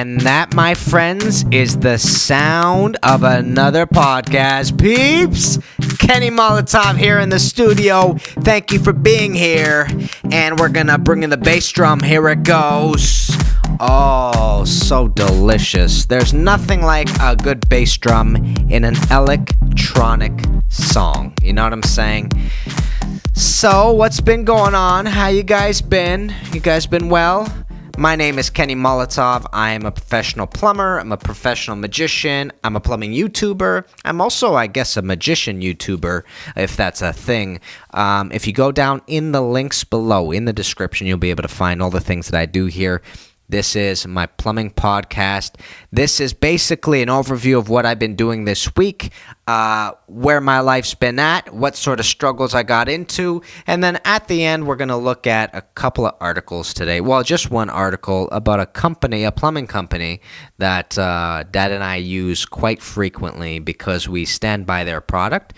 And that, my friends, is the sound of another podcast. Peeps, Kenny Molotov here in the studio. Thank you for being here. And we're going to bring in the bass drum. Here it goes. Oh, so delicious. There's nothing like a good bass drum in an electronic song. You know what I'm saying? So, what's been going on? How you guys been? You guys been well? My name is Kenny Molotov. I am a professional plumber. I'm a professional magician. I'm a plumbing YouTuber. I'm also, I guess, a magician YouTuber, if that's a thing. If you go down in the links below, in the description, you'll be able to find all the things that I do here. This is my plumbing podcast. This is basically an overview of what I've been doing this week, where my life's been at, what sort of struggles I got into, and then at the end, we're going to look at a couple of articles today. Well, just one article about a company, a plumbing company, that Dad and I use quite frequently because we stand by their product.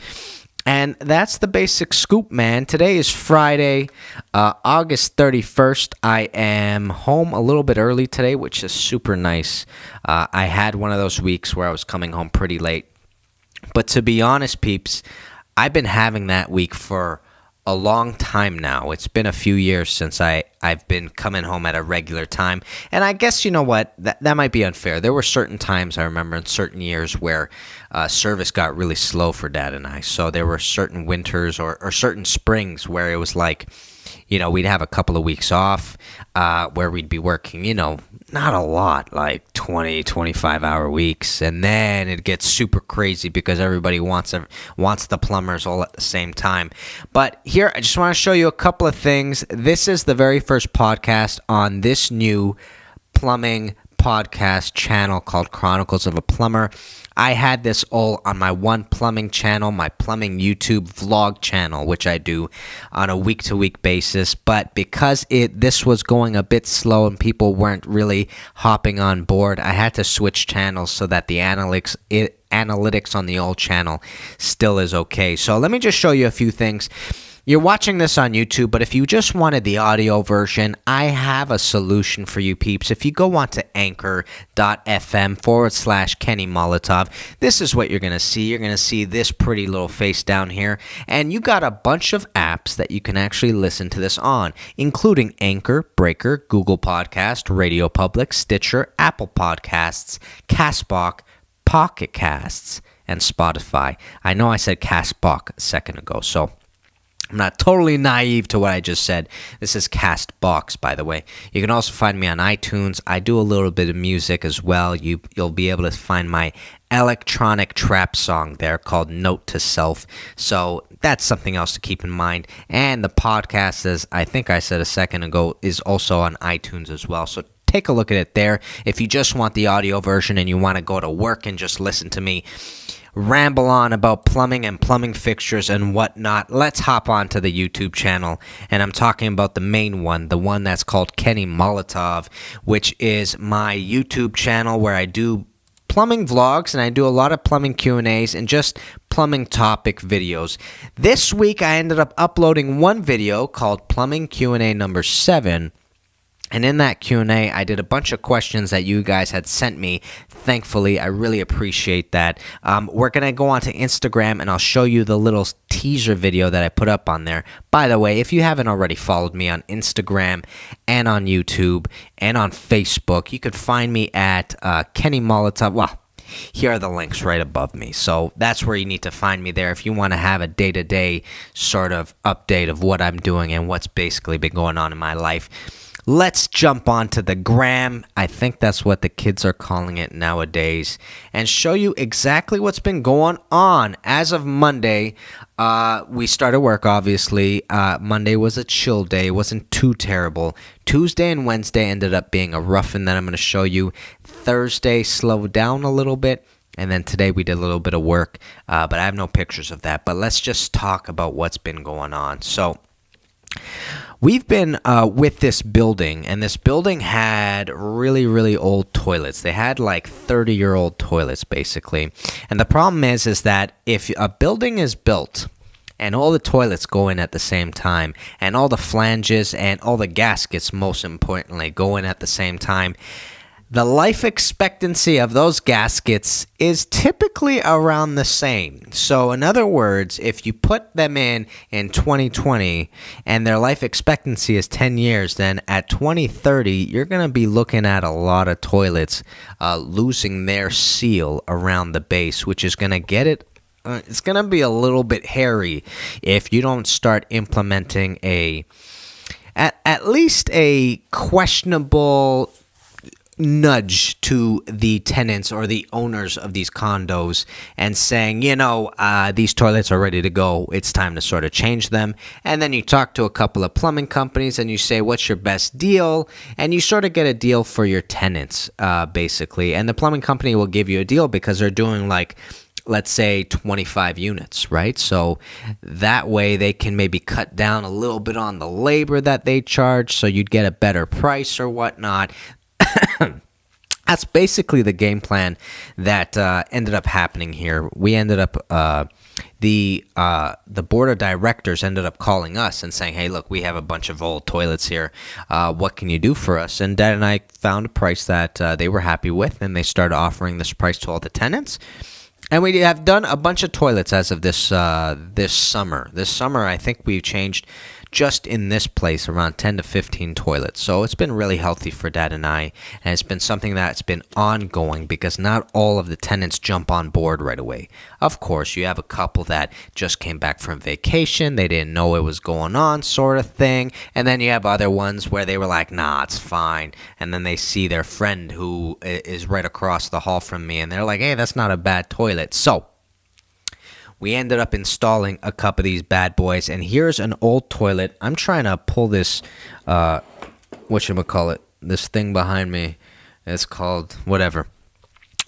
And that's the basic scoop, man. Today is Friday, August 31st. I am home a little bit early today, which is super nice. I had one of those weeks where I was coming home pretty late. But to be honest, peeps, I've been having that week for a long time now. It's been a few years since I've been coming home at a regular time. And I guess, you know what, that might be unfair. There were certain times, I remember in certain years, where service got really slow for Dad and I. So there were certain winters or certain springs where it was like, you know, we'd have a couple of weeks off where we'd be working, you know, not a lot, like 20, 25-hour weeks. And then it gets super crazy because everybody wants the plumbers all at the same time. But here, I just want to show you a couple of things. This is the very first podcast on this new plumbing podcast channel called Chronicles of a Plumber. I had this all on my one plumbing channel, my plumbing YouTube vlog channel, which I do on a week-to-week basis. But because this was going a bit slow and people weren't really hopping on board, I had to switch channels so that the analytics on the old channel still is okay. So let me just show you a few things. You're watching this on YouTube, but if you just wanted the audio version, I have a solution for you peeps. If you go on to anchor.fm/Kenny Molotov, this is what you're going to see. You're going to see this pretty little face down here, and you got a bunch of apps that you can actually listen to this on, including Anchor, Breaker, Google Podcast, Radio Public, Stitcher, Apple Podcasts, Castbox, Pocket Casts, and Spotify. I know I said Castbox a second ago, so I'm not totally naive to what I just said. This is Castbox, by the way. You can also find me on iTunes. I do a little bit of music as well. You'll be able to find my electronic trap song there called Note to Self. So that's something else to keep in mind. And the podcast, as I think I said a second ago, is also on iTunes as well. So take a look at it there. If you just want the audio version and you want to go to work and just listen to me ramble on about plumbing and plumbing fixtures and whatnot, let's hop on to the YouTube channel. And I'm talking about the main one, the one that's called Kenny Molotov, which is my YouTube channel where I do plumbing vlogs and I do a lot of plumbing Q&As and just plumbing topic videos. This week I ended up uploading one video called Plumbing Q&A number 7. And in that Q&A, I did a bunch of questions that you guys had sent me. Thankfully, I really appreciate that. We're going to go on to Instagram, and I'll show you the little teaser video that I put up on there. By the way, if you haven't already followed me on Instagram and on YouTube and on Facebook, you could find me at Kenny Molotov. Well, here are the links right above me. So that's where you need to find me there if you want to have a day-to-day sort of update of what I'm doing and what's basically been going on in my life. Let's jump onto the gram, I think that's what the kids are calling it nowadays, and show you exactly what's been going on. As of Monday, we started work, obviously. Monday was a chill day. It wasn't too terrible. Tuesday and Wednesday ended up being a rough-in that I'm going to show you. Thursday slowed down a little bit. And then today we did a little bit of work, but I have no pictures of that. But let's just talk about what's been going on. So we've been with this building, and this building had really, really old toilets. They had like 30-year-old toilets, basically. And the problem is that if a building is built and all the toilets go in at the same time, and all the flanges and all the gaskets, most importantly, go in at the same time, the life expectancy of those gaskets is typically around the same. So in other words, if you put them in 2020 and their life expectancy is 10 years, then at 2030, you're going to be looking at a lot of toilets losing their seal around the base, which is going to get it. It's going to be a little bit hairy if you don't start implementing at least a questionable nudge to the tenants or the owners of these condos and saying, these toilets are ready to go. It's time to sort of change them. And then you talk to a couple of plumbing companies and you say, what's your best deal? And you sort of get a deal for your tenants, basically. And the plumbing company will give you a deal because they're doing let's say 25 units, right? So that way they can maybe cut down a little bit on the labor that they charge, so you'd get a better price or whatnot. That's basically the game plan that ended up happening here. We ended up the board of directors ended up calling us and saying, hey, look, we have a bunch of old toilets here. What can you do for us? And Dad and I found a price that they were happy with, and they started offering this price to all the tenants. And we have done a bunch of toilets as of this summer. This summer, I think we've changed just in this place around 10 to 15 toilets. So it's been really healthy for Dad and I, and it's been something that's been ongoing because not all of the tenants jump on board right away. Of course, you have a couple that just came back from vacation. They didn't know it was going on, sort of thing. And then you have other ones where they were like, nah, it's fine. And then they see their friend who is right across the hall from me, and they're like, hey, that's not a bad toilet. So we ended up installing a couple of these bad boys, and here's an old toilet. I'm trying to pull this, this thing behind me. It's called whatever.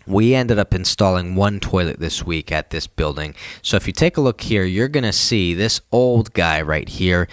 We ended up installing one toilet this week at this building. So if you take a look here, you're going to see this old guy right here.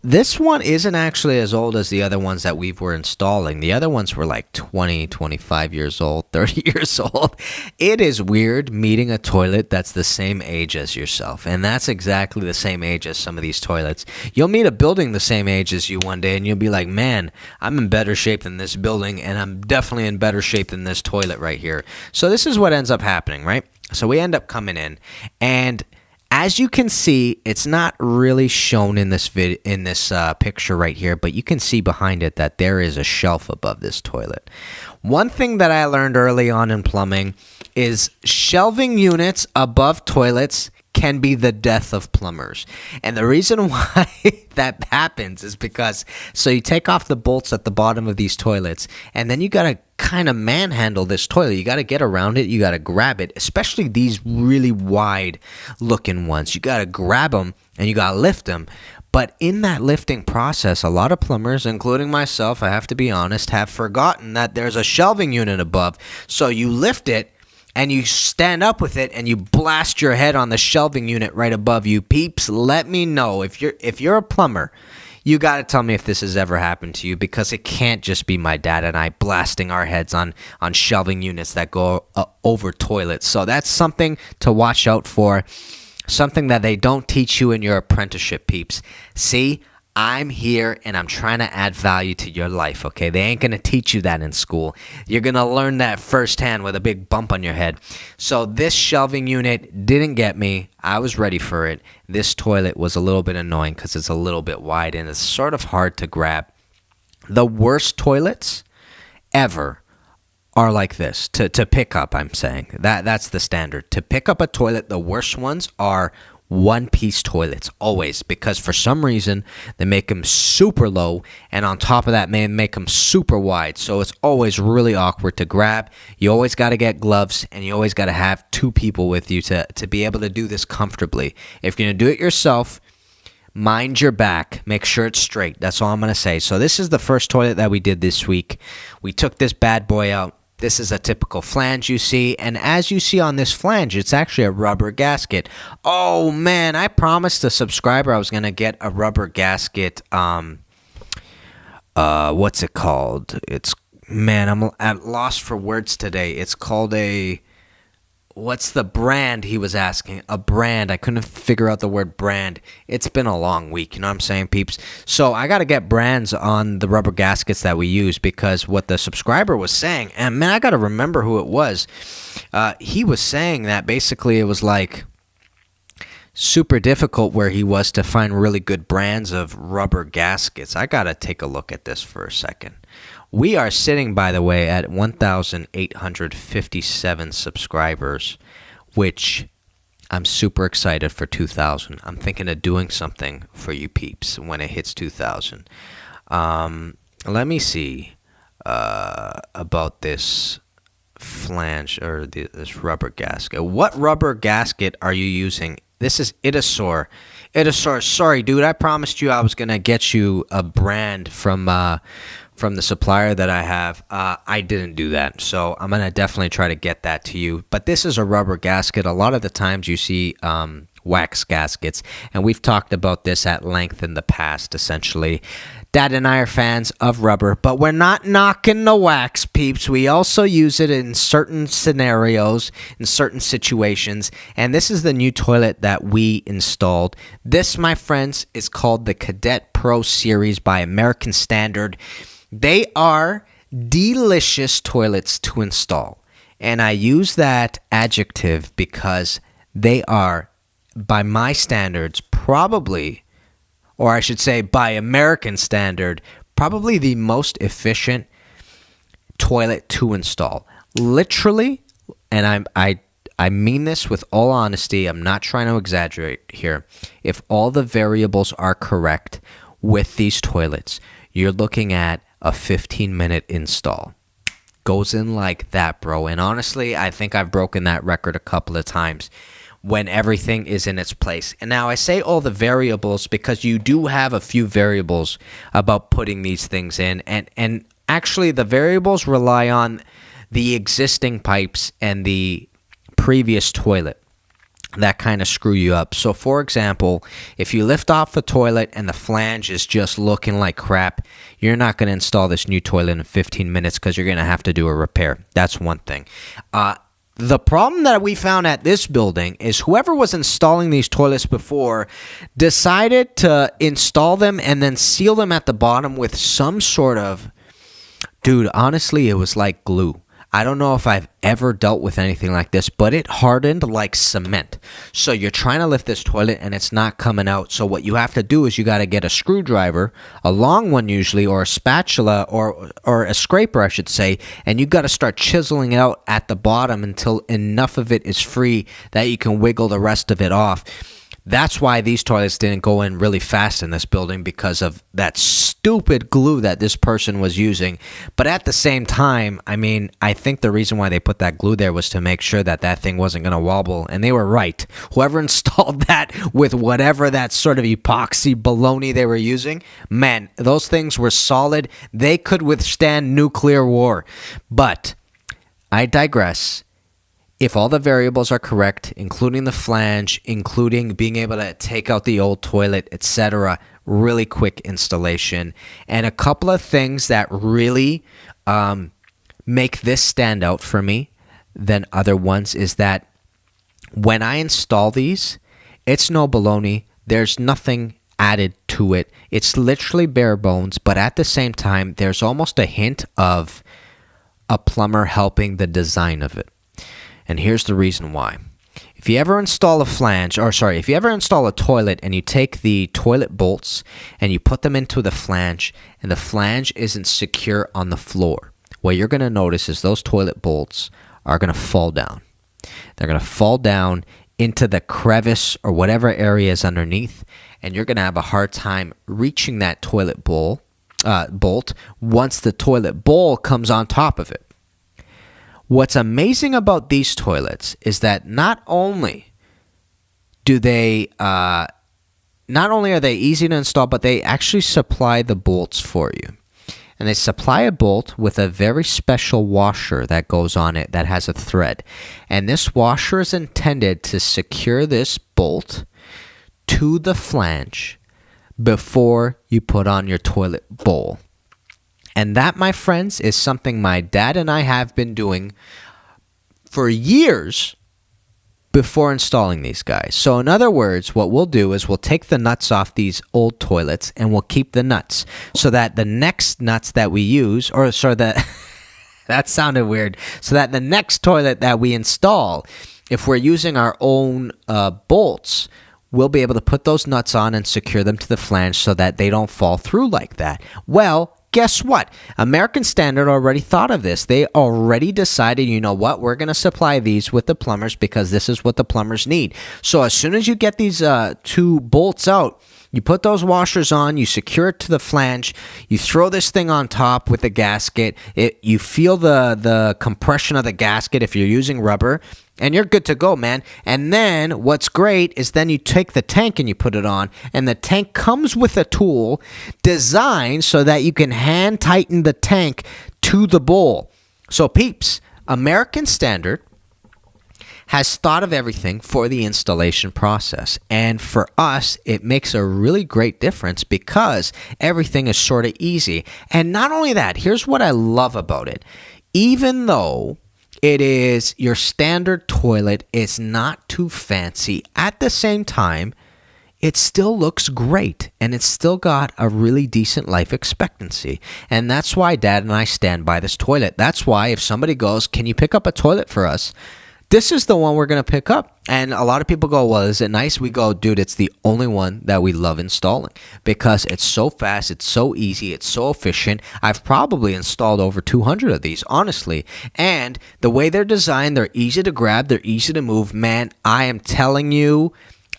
This one isn't actually as old as the other ones that we were installing. The other ones were like 20, 25 years old, 30 years old. It is weird meeting a toilet that's the same age as yourself, and that's exactly the same age as some of these toilets. You'll meet a building the same age as you one day, and you'll be like, man, I'm in better shape than this building, and I'm definitely in better shape than this toilet right here. So this is what ends up happening, right? So we end up coming in, and as you can see, it's not really shown in this picture right here, but you can see behind it that there is a shelf above this toilet. One thing that I learned early on in plumbing is shelving units above toilets can be the death of plumbers. And the reason why that happens is because, so you take off the bolts at the bottom of these toilets, and then you got to kind of manhandle this toilet. You got to get around it. You got to grab it, especially these really wide looking ones. You got to grab them and you got to lift them. But in that lifting process, a lot of plumbers, including myself, I have to be honest, have forgotten that there's a shelving unit above. So you lift it and you stand up with it and you blast your head on the shelving unit right above you. Peeps, let me know if you're a plumber. You got to tell me if this has ever happened to you, because it can't just be my dad and I blasting our heads on shelving units that go over toilets. So that's something to watch out for, something that they don't teach you in your apprenticeship, peeps. See, I'm here and I'm trying to add value to your life, okay? They ain't going to teach you that in school. You're going to learn that firsthand with a big bump on your head. So this shelving unit didn't get me. I was ready for it. This toilet was a little bit annoying because it's a little bit wide and it's sort of hard to grab. The worst toilets ever are like this. To pick up, I'm saying. That's the standard. To pick up a toilet, the worst ones are one-piece toilets, always, because for some reason they make them super low, and on top of that they make them super wide, so it's always really awkward to grab. You always got to get gloves, and you always got to have two people with you to be able to do this comfortably. If you're going to do it yourself, mind your back, make sure it's straight. That's all I'm going to say. So this is the first toilet that we did this week. We took this bad boy out. This is a typical flange you see, and as you see on this flange, it's actually a rubber gasket. Oh man, I promised a subscriber I was going to get a rubber gasket. What's it called? I'm at loss for words today. It's called a what's the brand he was asking? A brand. I couldn't figure out the word brand. It's been a long week, you know what I'm saying, peeps? So I got to get brands on the rubber gaskets that we use, because what the subscriber was saying, and man, I got to remember who it was. He was saying that basically it was like super difficult where he was to find really good brands of rubber gaskets. I got to take a look at this for a second. We are sitting, by the way, at 1,857 subscribers, which I'm super excited for 2,000. I'm thinking of doing something for you peeps when it hits 2,000. Let me see about this flange or this rubber gasket. What rubber gasket are you using? This is Itasor. Itasor, sorry, dude. I promised you I was going to get you a brand from the supplier that I have. I didn't do that, so I'm going to definitely try to get that to you. But this is a rubber gasket. A lot of the times you see wax gaskets, and we've talked about this at length in the past, essentially. Dad and I are fans of rubber, but we're not knocking the wax, peeps. We also use it in certain scenarios, in certain situations, and this is the new toilet that we installed. This, my friends, is called the Cadet Pro Series by American Standard. They are delicious toilets to install, and I use that adjective because they are, by my standards, probably, or I should say by American standard, probably the most efficient toilet to install. Literally, and I mean this with all honesty, I'm not trying to exaggerate here. If all the variables are correct with these toilets, you're looking at a 15-minute install. Goes in like that, bro. And honestly, I think I've broken that record a couple of times when everything is in its place. And now I say all the variables because you do have a few variables about putting these things in. And actually, the variables rely on the existing pipes and the previous toilet that kind of screw you up. So, for example, if you lift off the toilet and the flange is just looking like crap, you're not going to install this new toilet in 15 minutes because you're going to have to do a repair. That's one thing. The problem that we found at this building is whoever was installing these toilets before decided to install them and then seal them at the bottom with some sort of... Dude, honestly, it was like glue. I don't know if I've ever dealt with anything like this, but it hardened like cement. So you're trying to lift this toilet and it's not coming out. So what you have to do is you got to get a screwdriver, a long one usually, or a spatula, or a scraper, I should say, and you got to start chiseling it out at the bottom until enough of it is free that you can wiggle the rest of it off. That's why these toilets didn't go in really fast in this building, because of that stupid glue that this person was using. But at the same time, I mean, I think the reason why they put that glue there was to make sure that that thing wasn't going to wobble. And they were right. Whoever installed that with whatever that sort of epoxy baloney they were using, man, those things were solid. They could withstand nuclear war. But I digress. If all the variables are correct, including the flange, including being able to take out the old toilet, etc., really quick installation. And a couple of things that really make this stand out for me than other ones is that when I install these, it's no baloney. There's nothing added to it. It's literally bare bones, but at the same time, there's almost a hint of a plumber helping the design of it. And here's the reason why. If you ever install if you ever install a toilet and you take the toilet bolts and you put them into the flange and the flange isn't secure on the floor, what you're going to notice is those toilet bolts are going to fall down. They're going to fall down into the crevice or whatever area is underneath, and you're going to have a hard time reaching that toilet bolt once the toilet bowl comes on top of it. What's amazing about these toilets is that not only are they easy to install, but they actually supply the bolts for you. And they supply a bolt with a very special washer that goes on it that has a thread. And this washer is intended to secure this bolt to the flange before you put on your toilet bowl. And that, my friends, is something my dad and I have been doing for years before installing these guys. So in other words, what we'll do is we'll take the nuts off these old toilets and we'll keep the nuts so that the next nuts that we use, or so that that sounded weird, so that the next toilet that we install, if we're using our own bolts, we'll be able to put those nuts on and secure them to the flange so that they don't fall through like that. Well, guess what? American Standard already thought of this. They already decided, you know what? We're going to supply these with the plumbers because this is what the plumbers need. So as soon as you get these two bolts out, you put those washers on, you secure it to the flange, you throw this thing on top with the gasket, you feel the compression of the gasket if you're using rubber, and you're good to go, man. And then what's great is then you take the tank and you put it on, and the tank comes with a tool designed so that you can hand tighten the tank to the bowl. So peeps, American Standard has thought of everything for the installation process. And for us, it makes a really great difference because everything is sort of easy. And not only that, here's what I love about it. Even though it is your standard toilet, it's not too fancy, at the same time, it still looks great, and it's still got a really decent life expectancy. And that's why Dad and I stand by this toilet. That's why if somebody goes, can you pick up a toilet for us? This is the one we're going to pick up. And a lot of people go, well, is it nice? We go, dude, it's the only one that we love installing because it's so fast, it's so easy, it's so efficient. I've probably installed over 200 of these, honestly. And the way they're designed, they're easy to grab, they're easy to move. Man, I am telling you,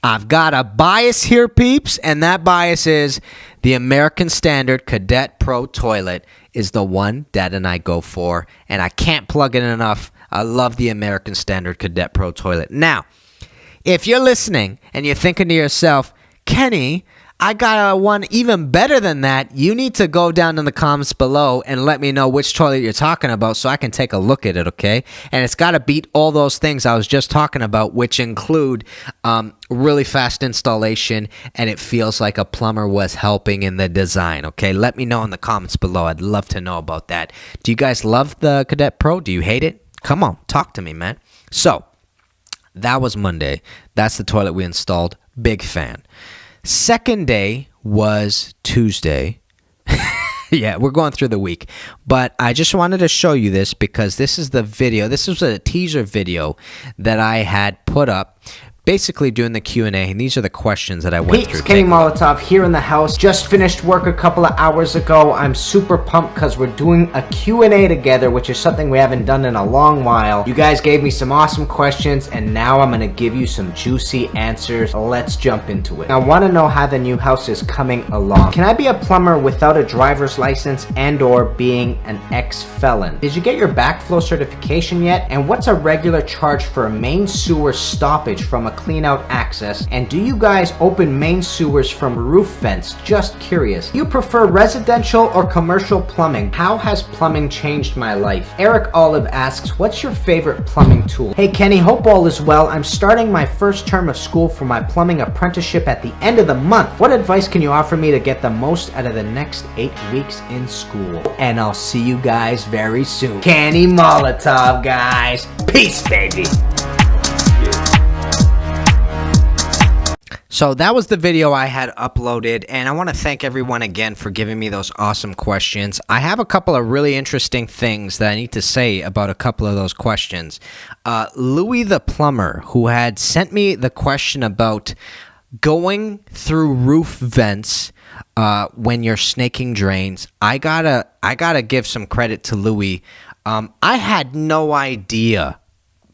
I've got a bias here, peeps, and that bias is the American Standard Cadet Pro Toilet is the one Dad and I go for, and I can't plug it enough. I love the American Standard Cadet Pro Toilet. Now, if you're listening and you're thinking to yourself, Kenny, I got one even better than that, you need to go down in the comments below and let me know which toilet you're talking about so I can take a look at it, okay? And it's got to beat all those things I was just talking about, which include really fast installation, and it feels like a plumber was helping in the design, okay? Let me know in the comments below. I'd love to know about that. Do you guys love the Cadet Pro? Do you hate it? Come on, talk to me, man. So, that was Monday. That's the toilet we installed. Big fan. Second day was Tuesday. Yeah, we're going through the week. But I just wanted to show you this because this is the video. This was a teaser video that I had put up basically doing the Q&A, and these are the questions that I went through. Kenny Molotov here in the house. Just finished work a couple of hours ago. I'm super pumped because we're doing a Q&A together, which is something we haven't done in a long while. You guys gave me some awesome questions, and now I'm going to give you some juicy answers. Let's jump into it. I want to know how the new house is coming along. Can I be a plumber without a driver's license and or being an ex-felon? Did you get your backflow certification yet? And what's a regular charge for a main sewer stoppage from a clean out access? And do you guys open main sewers from roof vents? Just curious. Do you prefer residential or commercial plumbing? How has plumbing changed my life? Eric Olive asks, what's your favorite plumbing tool? Hey Kenny, hope all is well. I'm starting my first term of school for my plumbing apprenticeship at the end of the month. What advice can you offer me to get the most out of the next 8 weeks in school? And I'll see you guys very soon. Kenny Molotov, guys. Peace, baby. So that was the video I had uploaded, and I want to thank everyone again for giving me those awesome questions. I have a couple of really interesting things that I need to say about a couple of those questions. Louis the Plumber, who had sent me the question about going through roof vents when you're snaking drains, I gotta give some credit to Louis. I had no idea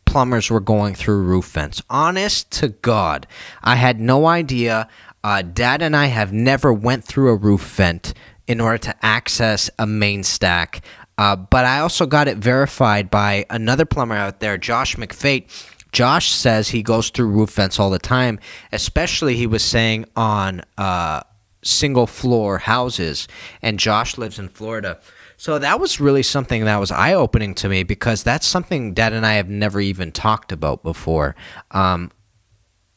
plumbers were going through roof vents. Honest to God, I had no idea. Dad and I have never went through a roof vent in order to access a main stack. But I also got it verified by another plumber out there, Josh McFate. Josh says he goes through roof vents all the time, especially he was saying on single floor houses. And Josh lives in Florida. So that was really something that was eye-opening to me because that's something Dad and I have never even talked about before.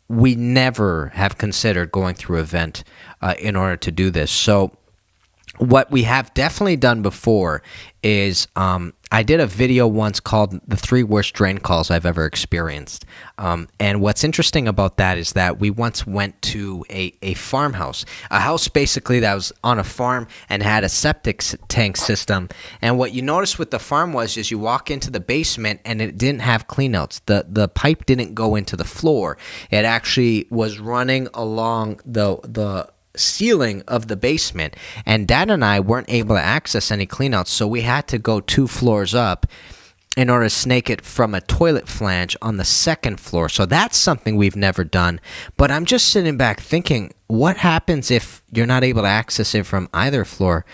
We never have considered going through a vent in order to do this. So what we have definitely done before is I did a video once called the 3 worst drain calls I've ever experienced. And what's interesting about that is that we once went to a farmhouse, a house basically that was on a farm and had a septic tank system. And what you noticed with the farm is you walk into the basement and it didn't have cleanouts. The pipe didn't go into the floor. It actually was running along the ceiling of the basement, and Dad and I weren't able to access any cleanouts, so we had to go 2 floors up in order to snake it from a toilet flange on the 2nd floor. So that's something we've never done. But I'm just sitting back thinking, what happens if you're not able to access it from either floor?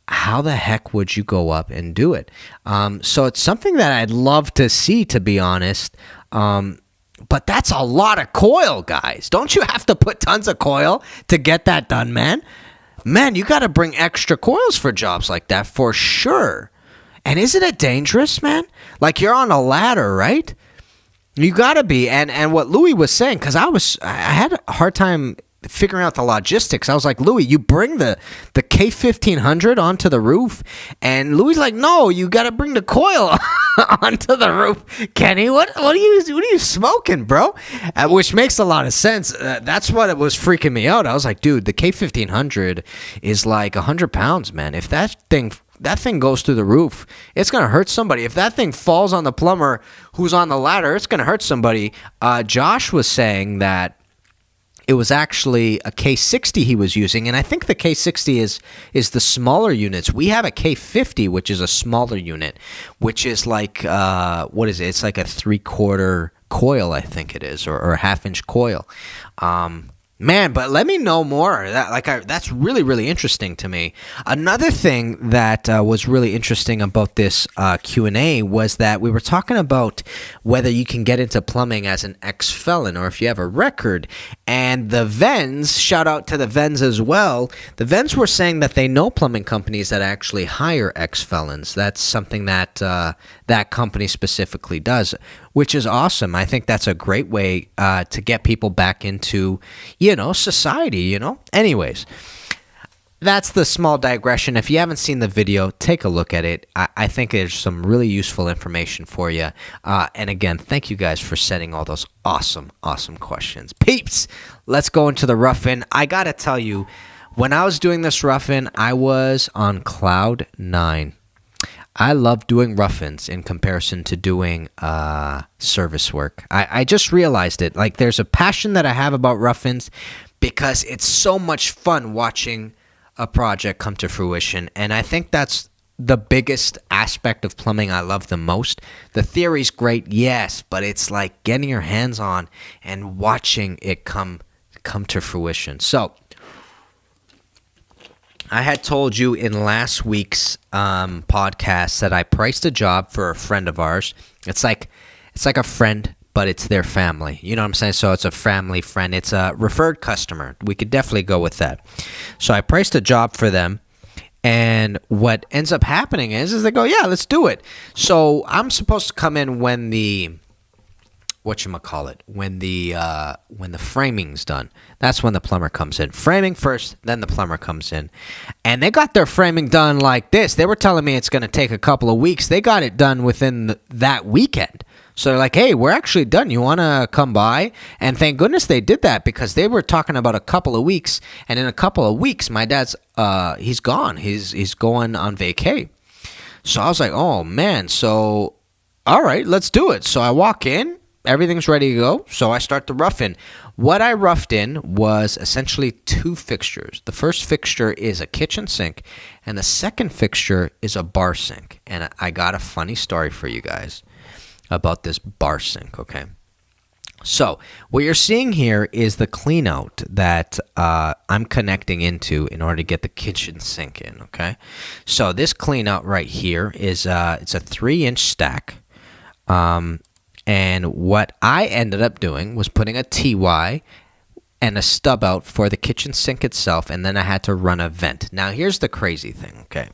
How the heck would you go up and do it? So it's something that I'd love to see, to be honest. But that's a lot of coil, guys. Don't you have to put tons of coil to get that done, man? Man, you got to bring extra coils for jobs like that for sure. And isn't it dangerous, man? Like, you're on a ladder, right? You got to be. And what Louis was saying, because I had a hard time figuring out the logistics. I was like, Louis, you bring the K1500 onto the roof, and Louis like, no, you got to bring the coil onto the roof. Kenny, what are you smoking, bro? Which makes a lot of sense. That's what it was freaking me out. I was like, dude, the K1500 is like 100 pounds, man. If that thing goes through the roof, it's going to hurt somebody. If that thing falls on the plumber who's on the ladder, it's going to hurt somebody. Josh was saying that it was actually a K60 he was using, and I think the K60 is the smaller units. We have a K50, which is a smaller unit, which is like, what is it? It's like a 3/4 coil, I think it is, or a 1/2-inch coil. Man, but let me know more. That's really, really interesting to me. Another thing that was really interesting about this Q&A was that we were talking about whether you can get into plumbing as an ex-felon or if you have a record. And the Vens, shout out to the Vens as well, the Vens were saying that they know plumbing companies that actually hire ex-felons. That's something that that company specifically does, which is awesome. I think that's a great way to get people back into, society, Anyways, that's the small digression. If you haven't seen the video, take a look at it. I think there's some really useful information for you. And again, thank you guys for sending all those awesome, awesome questions. Peeps, let's go into the rough-in. I got to tell you, when I was doing this rough-in, I was on cloud 9. I love doing rough-ins in comparison to doing service work. I just realized it. Like, there's a passion that I have about rough-ins because it's so much fun watching a project come to fruition. And I think that's the biggest aspect of plumbing I love the most. The theory's great, yes, but it's like getting your hands on and watching it come to fruition. So, I had told you in last week's podcast that I priced a job for a friend of ours. It's like a friend, but it's their family. You know what I'm saying? So it's a family friend. It's a referred customer. We could definitely go with that. So I priced a job for them. And what ends up happening is they go, yeah, let's do it. So I'm supposed to come in when the framing's done. That's when the plumber comes in. Framing first, then the plumber comes in. And they got their framing done like this. They were telling me it's going to take a couple of weeks. They got it done within that weekend. So they're like, hey, we're actually done. You want to come by? And thank goodness they did that, because they were talking about a couple of weeks. And in a couple of weeks, my dad's, he's gone. He's going on vacay. So I was like, oh, man. So, all right, let's do it. So I walk in. Everything's ready to go, so I start the rough-in. What I roughed in was essentially 2 fixtures. The first fixture is a kitchen sink, and the second fixture is a bar sink. And I got a funny story for you guys about this bar sink, okay? So what you're seeing here is the cleanout that I'm connecting into in order to get the kitchen sink in, okay? So this cleanout right here is it's a 3-inch stack. And what I ended up doing was putting a TY and a stub out for the kitchen sink itself, and then I had to run a vent. Now, here's the crazy thing, okay?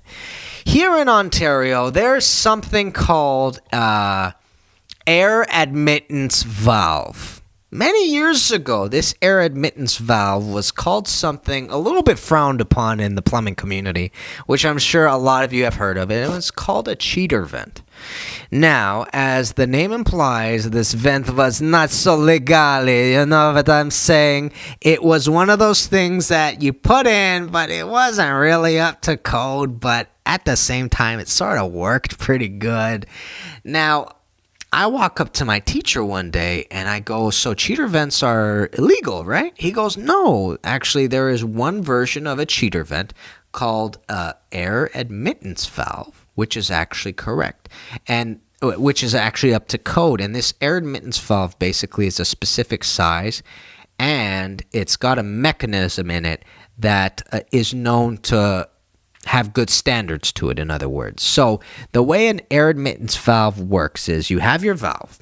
Here in Ontario, there's something called air admittance valve. Many years ago, this air admittance valve was called something a little bit frowned upon in the plumbing community, which I'm sure a lot of you have heard of. It was called a cheater vent. Now, as the name implies, this vent was not so legal, you know what I'm saying? It was one of those things that you put in, but it wasn't really up to code, but at the same time, it sort of worked pretty good. Now, I walk up to my teacher one day and I go, so cheater vents are illegal, right? He goes, no, actually there is one version of a cheater vent called air admittance valve, which is actually correct, and which is actually up to code. And this air admittance valve basically is a specific size, and it's got a mechanism in it that is known to have good standards to it, in other words. So the way an air admittance valve works is you have your valve,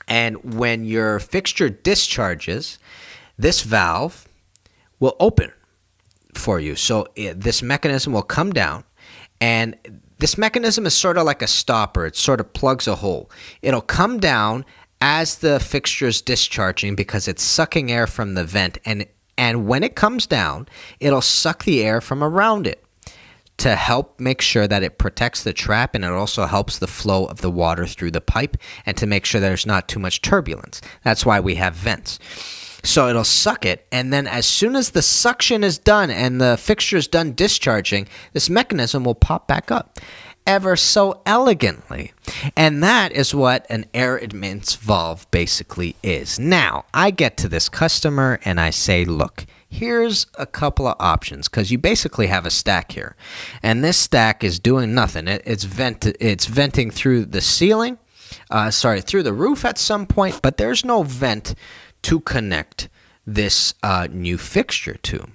and when your fixture discharges, this valve will open for you. So this mechanism will come down, and this mechanism is sort of like a stopper. It sort of plugs a hole. It'll come down as the fixture is discharging because it's sucking air from the vent, and when it comes down, it'll suck the air from around it to help make sure that it protects the trap, and it also helps the flow of the water through the pipe and to make sure there's not too much turbulence. That's why we have vents. So it'll suck it, and then as soon as the suction is done and the fixture is done discharging, this mechanism will pop back up ever so elegantly. And that is what an air admittance valve basically is. Now, I get to this customer and I say, look, here's a couple of options, because you basically have a stack here. And this stack is doing nothing. It's venting through the ceiling, through the roof at some point, but there's no vent to connect this new fixture to.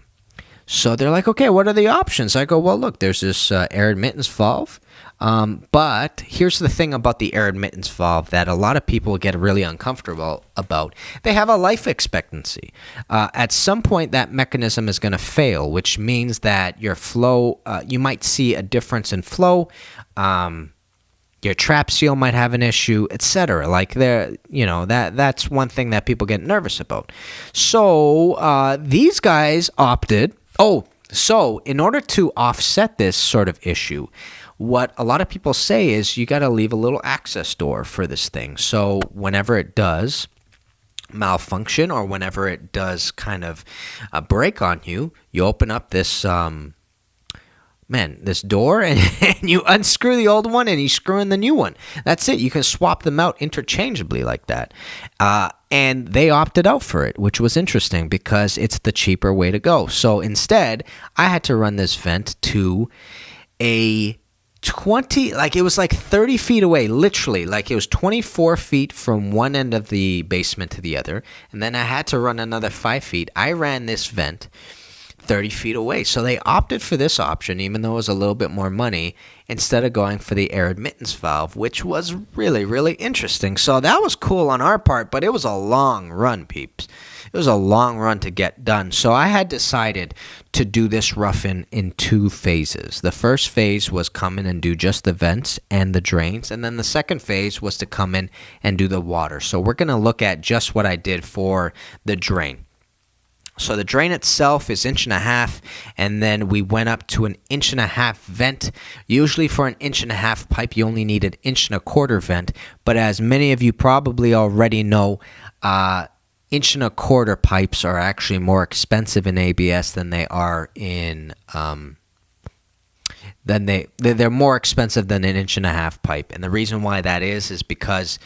So they're like, okay, what are the options? I go, well, look, there's this air admittance valve. But here's the thing about the air admittance valve that a lot of people get really uncomfortable about. They have a life expectancy. At some point, that mechanism is going to fail, which means that your flow, you might see a difference in flow. Your trap seal might have an issue, etc. Like that's one thing that people get nervous about. So these guys opted. So in order to offset this sort of issue, what a lot of people say is you got to leave a little access door for this thing. So whenever it does malfunction or whenever it does kind of break on you, you open up this this door and you unscrew the old one and you screw in the new one. That's it. You can swap them out interchangeably like that. And they opted out for it, which was interesting because it's the cheaper way to go. So instead, I had to run this vent to a 30 feet away, literally. Like it was 24 feet from one end of the basement to the other. And then I had to run another 5 feet. I ran this vent 30 feet away. So they opted for this option, even though it was a little bit more money, instead of going for the air admittance valve, which was really, really interesting. So that was cool on our part, but it was a long run, peeps. It was a long run to get done. So I had decided to do this rough-in 2 phases. The first phase was come in and do just the vents and the drains, and then the second phase was to come in and do the water. So we're going to look at just what I did for the drain. So the drain itself is 1.5 inches, and then we went up to 1.5 inches vent. Usually for 1.5 inches pipe, you only need 1.25 inch vent. But as many of you probably already know, 1.25 inch pipes are actually more expensive in ABS than they are in they're more expensive than 1.5 inch pipe. And the reason why that is because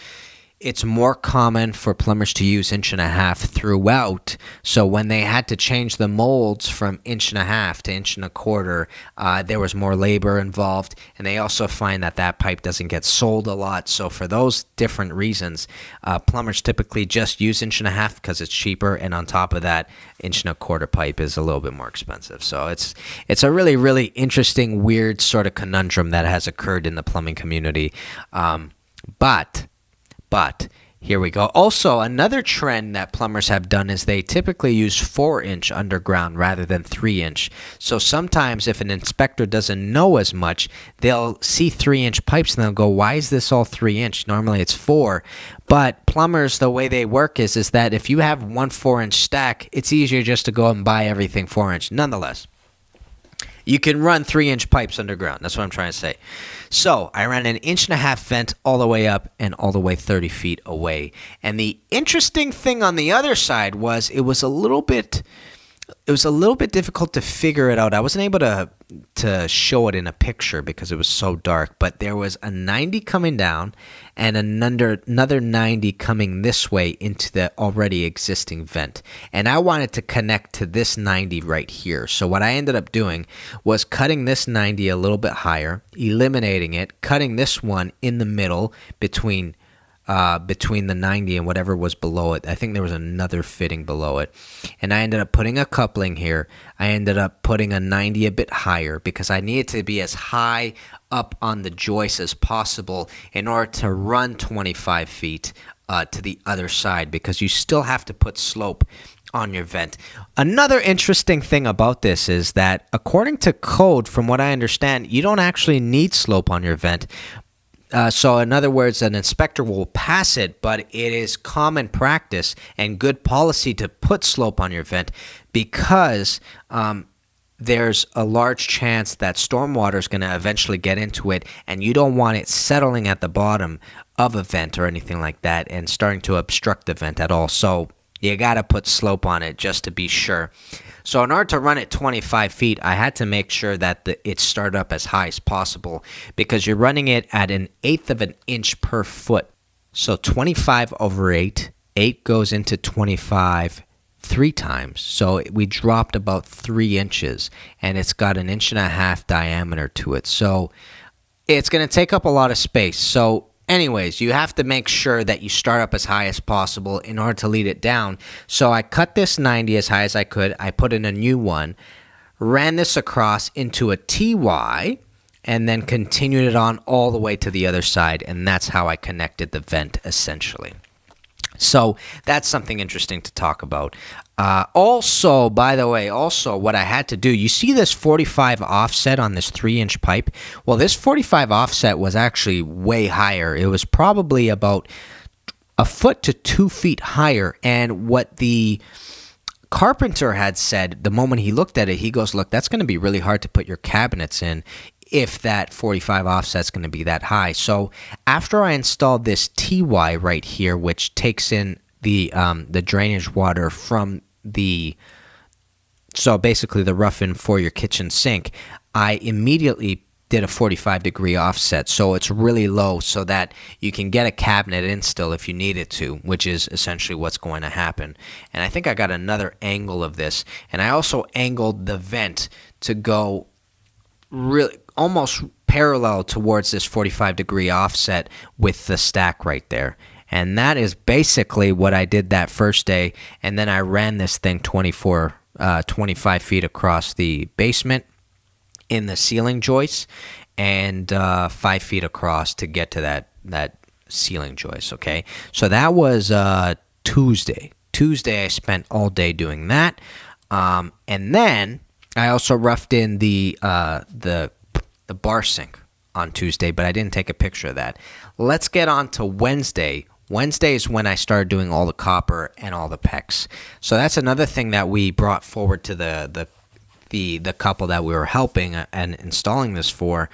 it's more common for plumbers to use 1.5 inch throughout. So when they had to change the molds from 1.5 inch to 1.25 inch, there was more labor involved. And they also find that pipe doesn't get sold a lot. So for those different reasons, plumbers typically just use 1.5 inch because it's cheaper. And on top of that, 1.25 inch pipe is a little bit more expensive. So it's a really, really interesting, weird sort of conundrum that has occurred in the plumbing community. But Here we go. Also, another trend that plumbers have done is they typically use 4-inch underground rather than 3-inch. So sometimes if an inspector doesn't know as much, they'll see 3-inch pipes and they'll go, why is this all 3-inch? Normally it's 4. But plumbers, the way they work is that if you have one 4-inch stack, it's easier just to go and buy everything 4-inch. Nonetheless, you can run 3-inch pipes underground. That's what I'm trying to say. So I ran an 1.5-inch vent all the way up and all the way 30 feet away. And the interesting thing on the other side was it was a little bit difficult to figure it out. I wasn't able to show it in a picture because it was so dark, but there was a 90 coming down and another 90 coming this way into the already existing vent. And I wanted to connect to this 90 right here. So what I ended up doing was cutting this 90 a little bit higher, eliminating it, cutting this one in the middle between the 90 and whatever was below it. I think there was another fitting below it. And I ended up putting a coupling here. I ended up putting a 90 a bit higher because I needed to be as high up on the joist as possible in order to run 25 feet to the other side, because you still have to put slope on your vent. Another interesting thing about this is that according to code, from what I understand, you don't actually need slope on your vent. So in other words, an inspector will pass it, but it is common practice and good policy to put slope on your vent because there's a large chance that stormwater is going to eventually get into it, and you don't want it settling at the bottom of a vent or anything like that and starting to obstruct the vent at all. So you got to put slope on it just to be sure. So in order to run it 25 feet, I had to make sure that it started up as high as possible because you're running it at 1/8 of an inch per foot. So 25 over 8, 8 goes into 25 3 times. So we dropped about 3 inches, and it's got 1.5 inch diameter to it. So it's going to take up a lot of space. So anyways, you have to make sure that you start up as high as possible in order to lead it down. So I cut this 90 as high as I could. I put in a new one, ran this across into a TY, and then continued it on all the way to the other side. And that's how I connected the vent, essentially. So that's something interesting to talk about. Also, by the way, what I had to do, you see this 45 offset on this 3-inch pipe? Well, this 45 offset was actually way higher. It was probably about a foot to 2 feet higher. And what the carpenter had said, the moment he looked at it, he goes, look, that's going to be really hard to put your cabinets in if that 45 offset's going to be that high. So after I installed this TY right here, which takes in the drainage water from so basically the rough-in for your kitchen sink, I immediately did a 45-degree offset, so it's really low so that you can get a cabinet in still if you needed to, which is essentially what's going to happen. And I think I got another angle of this, and I also angled the vent to go really almost parallel towards this 45-degree offset with the stack right there. And that is basically what I did that first day. And then I ran this thing 25 feet across the basement in the ceiling joists and 5 feet across to get to that ceiling joist, okay? So that was Tuesday. Tuesday I spent all day doing that. And then I also roughed in the bar sink on Tuesday, but I didn't take a picture of that. Let's get on to Wednesday. Wednesday is when I started doing all the copper and all the PEX. So that's another thing that we brought forward to the couple that we were helping and installing this for.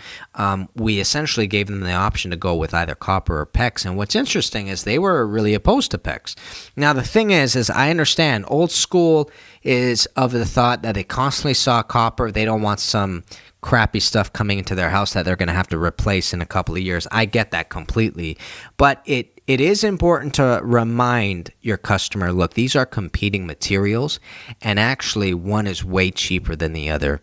We essentially gave them the option to go with either copper or PEX. And what's interesting is they were really opposed to PEX. Now the thing is I understand old school is of the thought that they constantly saw copper. They don't want some crappy stuff coming into their house that they're going to have to replace in a couple of years. I get that completely. But it is important to remind your customer, look, these are competing materials, and actually one is way cheaper than the other.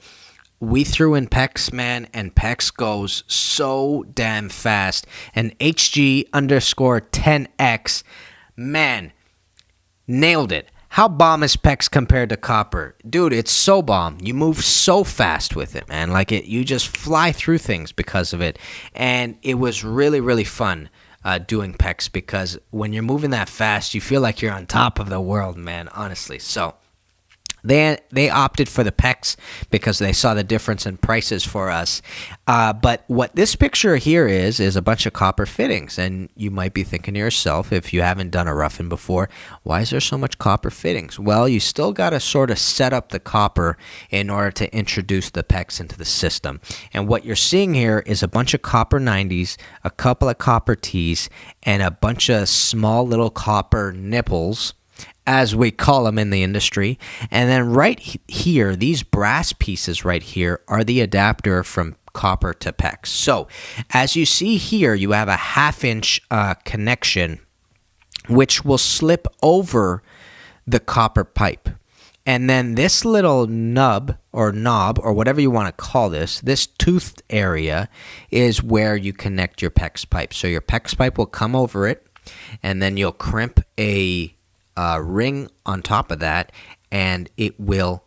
We threw in PEX, man, and PEX goes so damn fast. And HG_10X, man, nailed it. How bomb is PEX compared to copper? Dude, it's so bomb. You move so fast with it, man. You just fly through things because of it. And it was really, really fun doing PEX, because when you're moving that fast, you feel like you're on top of the world, man, honestly. So they opted for the PEX because they saw the difference in prices for us. But what this picture here is a bunch of copper fittings. And you might be thinking to yourself, if you haven't done a rough-in before, why is there so much copper fittings? Well, you still got to sort of set up the copper in order to introduce the PEX into the system. And what you're seeing here is a bunch of copper 90s, a couple of copper Ts, and a bunch of small little copper nipples, as we call them in the industry. And then right here, these brass pieces right here are the adapter from copper to PEX. So as you see here, you have a 1/2-inch connection which will slip over the copper pipe. And then this little knob or whatever you want to call this toothed area is where you connect your PEX pipe. So your PEX pipe will come over it, and then you'll crimp a ring on top of that, and it will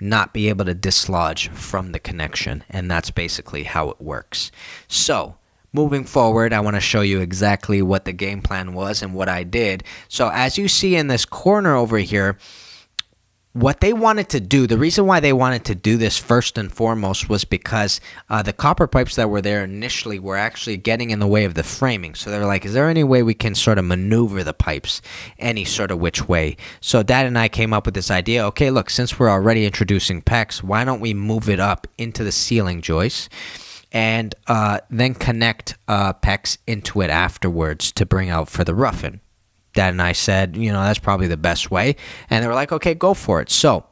not be able to dislodge from the connection. And that's basically how it works. So moving forward, I want to show you exactly what the game plan was and what I did. So as you see in this corner over here, what they wanted to do, the reason why they wanted to do this first and foremost was because the copper pipes that were there initially were actually getting in the way of the framing. So they're like, is there any way we can sort of maneuver the pipes any sort of which way? So Dad and I came up with this idea. Okay, look, since we're already introducing PEX, why don't we move it up into the ceiling joist and then connect PEX into it afterwards to bring out for the rough-in? Dad and I said, that's probably the best way. And they were like, okay, go for it. So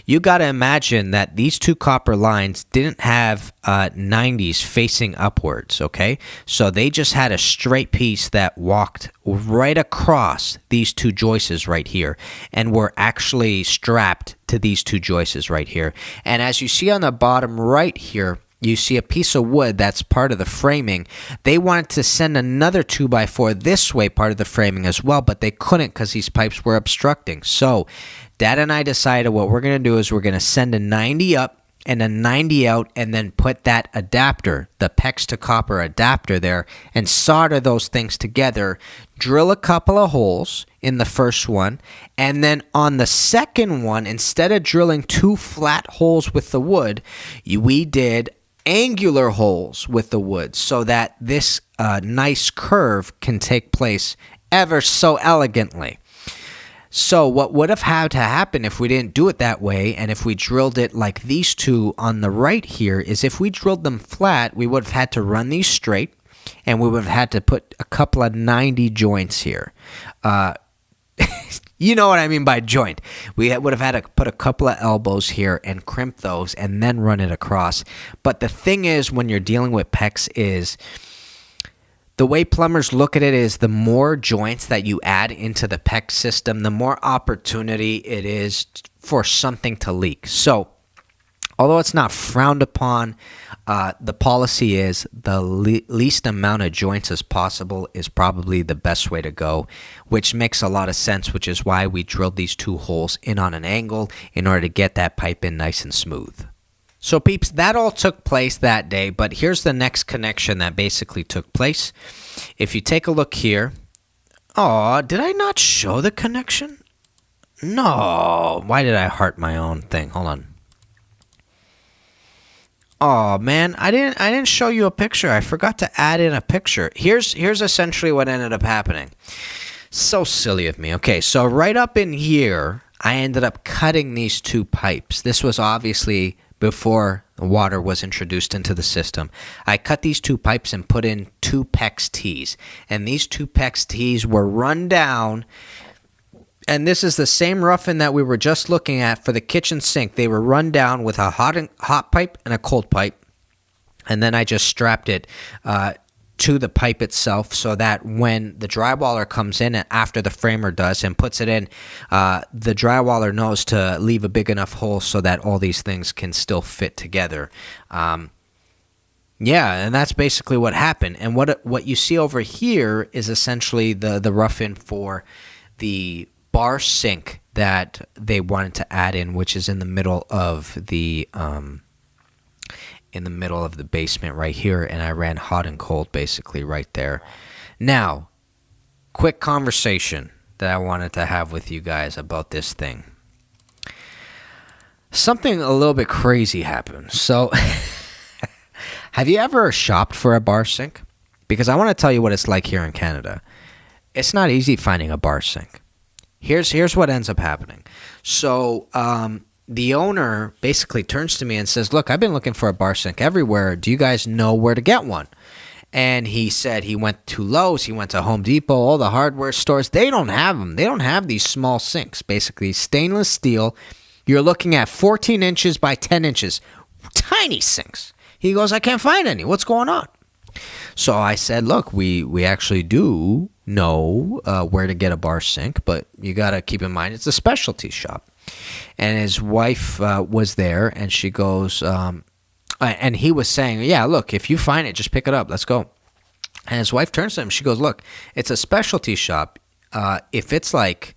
you got to imagine that these two copper lines didn't have 90s facing upwards, okay? So they just had a straight piece that walked right across these two joists right here and were actually strapped to these two joists right here. And as you see on the bottom right here, you see a piece of wood that's part of the framing. They wanted to send another 2x4 this way, part of the framing as well, but they couldn't because these pipes were obstructing. So Dad and I decided what we're going to do is we're going to send a 90 up and a 90 out, and then put that adapter, the PEX to copper adapter there, and solder those things together. Drill a couple of holes in the first one, and then on the second one, instead of drilling 2 flat holes with the wood, we did angular holes with the wood so that this nice curve can take place ever so elegantly. So what would have had to happen if we didn't do it that way, and if we drilled it like these two on the right here, is if we drilled them flat, we would have had to run these straight, and we would have had to put a couple of 90 joints here. You know what I mean by joint. We would have had to put a couple of elbows here and crimp those and then run it across. But the thing is, when you're dealing with PEX, is the way plumbers look at it is the more joints that you add into the PEX system, the more opportunity it is for something to leak. So although it's not frowned upon, the policy is the least amount of joints as possible is probably the best way to go, which makes a lot of sense, which is why we drilled these 2 holes in on an angle in order to get that pipe in nice and smooth. So peeps, that all took place that day, but here's the next connection that basically took place. If you take a look here, did I not show the connection? No, why did I heart my own thing? Hold on. Oh man, I didn't show you a picture. I forgot to add in a picture. Here's essentially what ended up happening. So silly of me. Okay, so right up in here, I ended up cutting these 2 pipes. This was obviously before water was introduced into the system. I cut these 2 pipes and put in 2 PEX Ts. And these 2 PEX Ts were run down. And this is the same rough-in that we were just looking at for the kitchen sink. They were run down with a hot pipe and a cold pipe. And then I just strapped it to the pipe itself so that when the drywaller comes in after the framer does and puts it in, the drywaller knows to leave a big enough hole so that all these things can still fit together. Yeah, and that's basically what happened. And what you see over here is essentially the rough-in for the bar sink that they wanted to add in, which is in the middle of the basement right here, and I ran hot and cold basically right there. Now, quick conversation that I wanted to have with you guys about this thing. Something a little bit crazy happened. So, have you ever shopped for a bar sink? Because I want to tell you what it's like here in Canada. It's not easy finding a bar sink. Here's what ends up happening. So, the owner basically turns to me and says, look, I've been looking for a bar sink everywhere. Do you guys know where to get one? And he said he went to Lowe's, he went to Home Depot, all the hardware stores. They don't have them. They don't have these small sinks, basically stainless steel. You're looking at 14 inches by 10 inches. Tiny sinks. He goes, I can't find any. What's going on? So I said, look, we actually do know where to get a bar sink, but you got to keep in mind it's a specialty shop. And his wife was there, and she goes, and he was saying, yeah, look, if you find it, just pick it up. Let's go. And his wife turns to him. She goes, look, it's a specialty shop. If it's like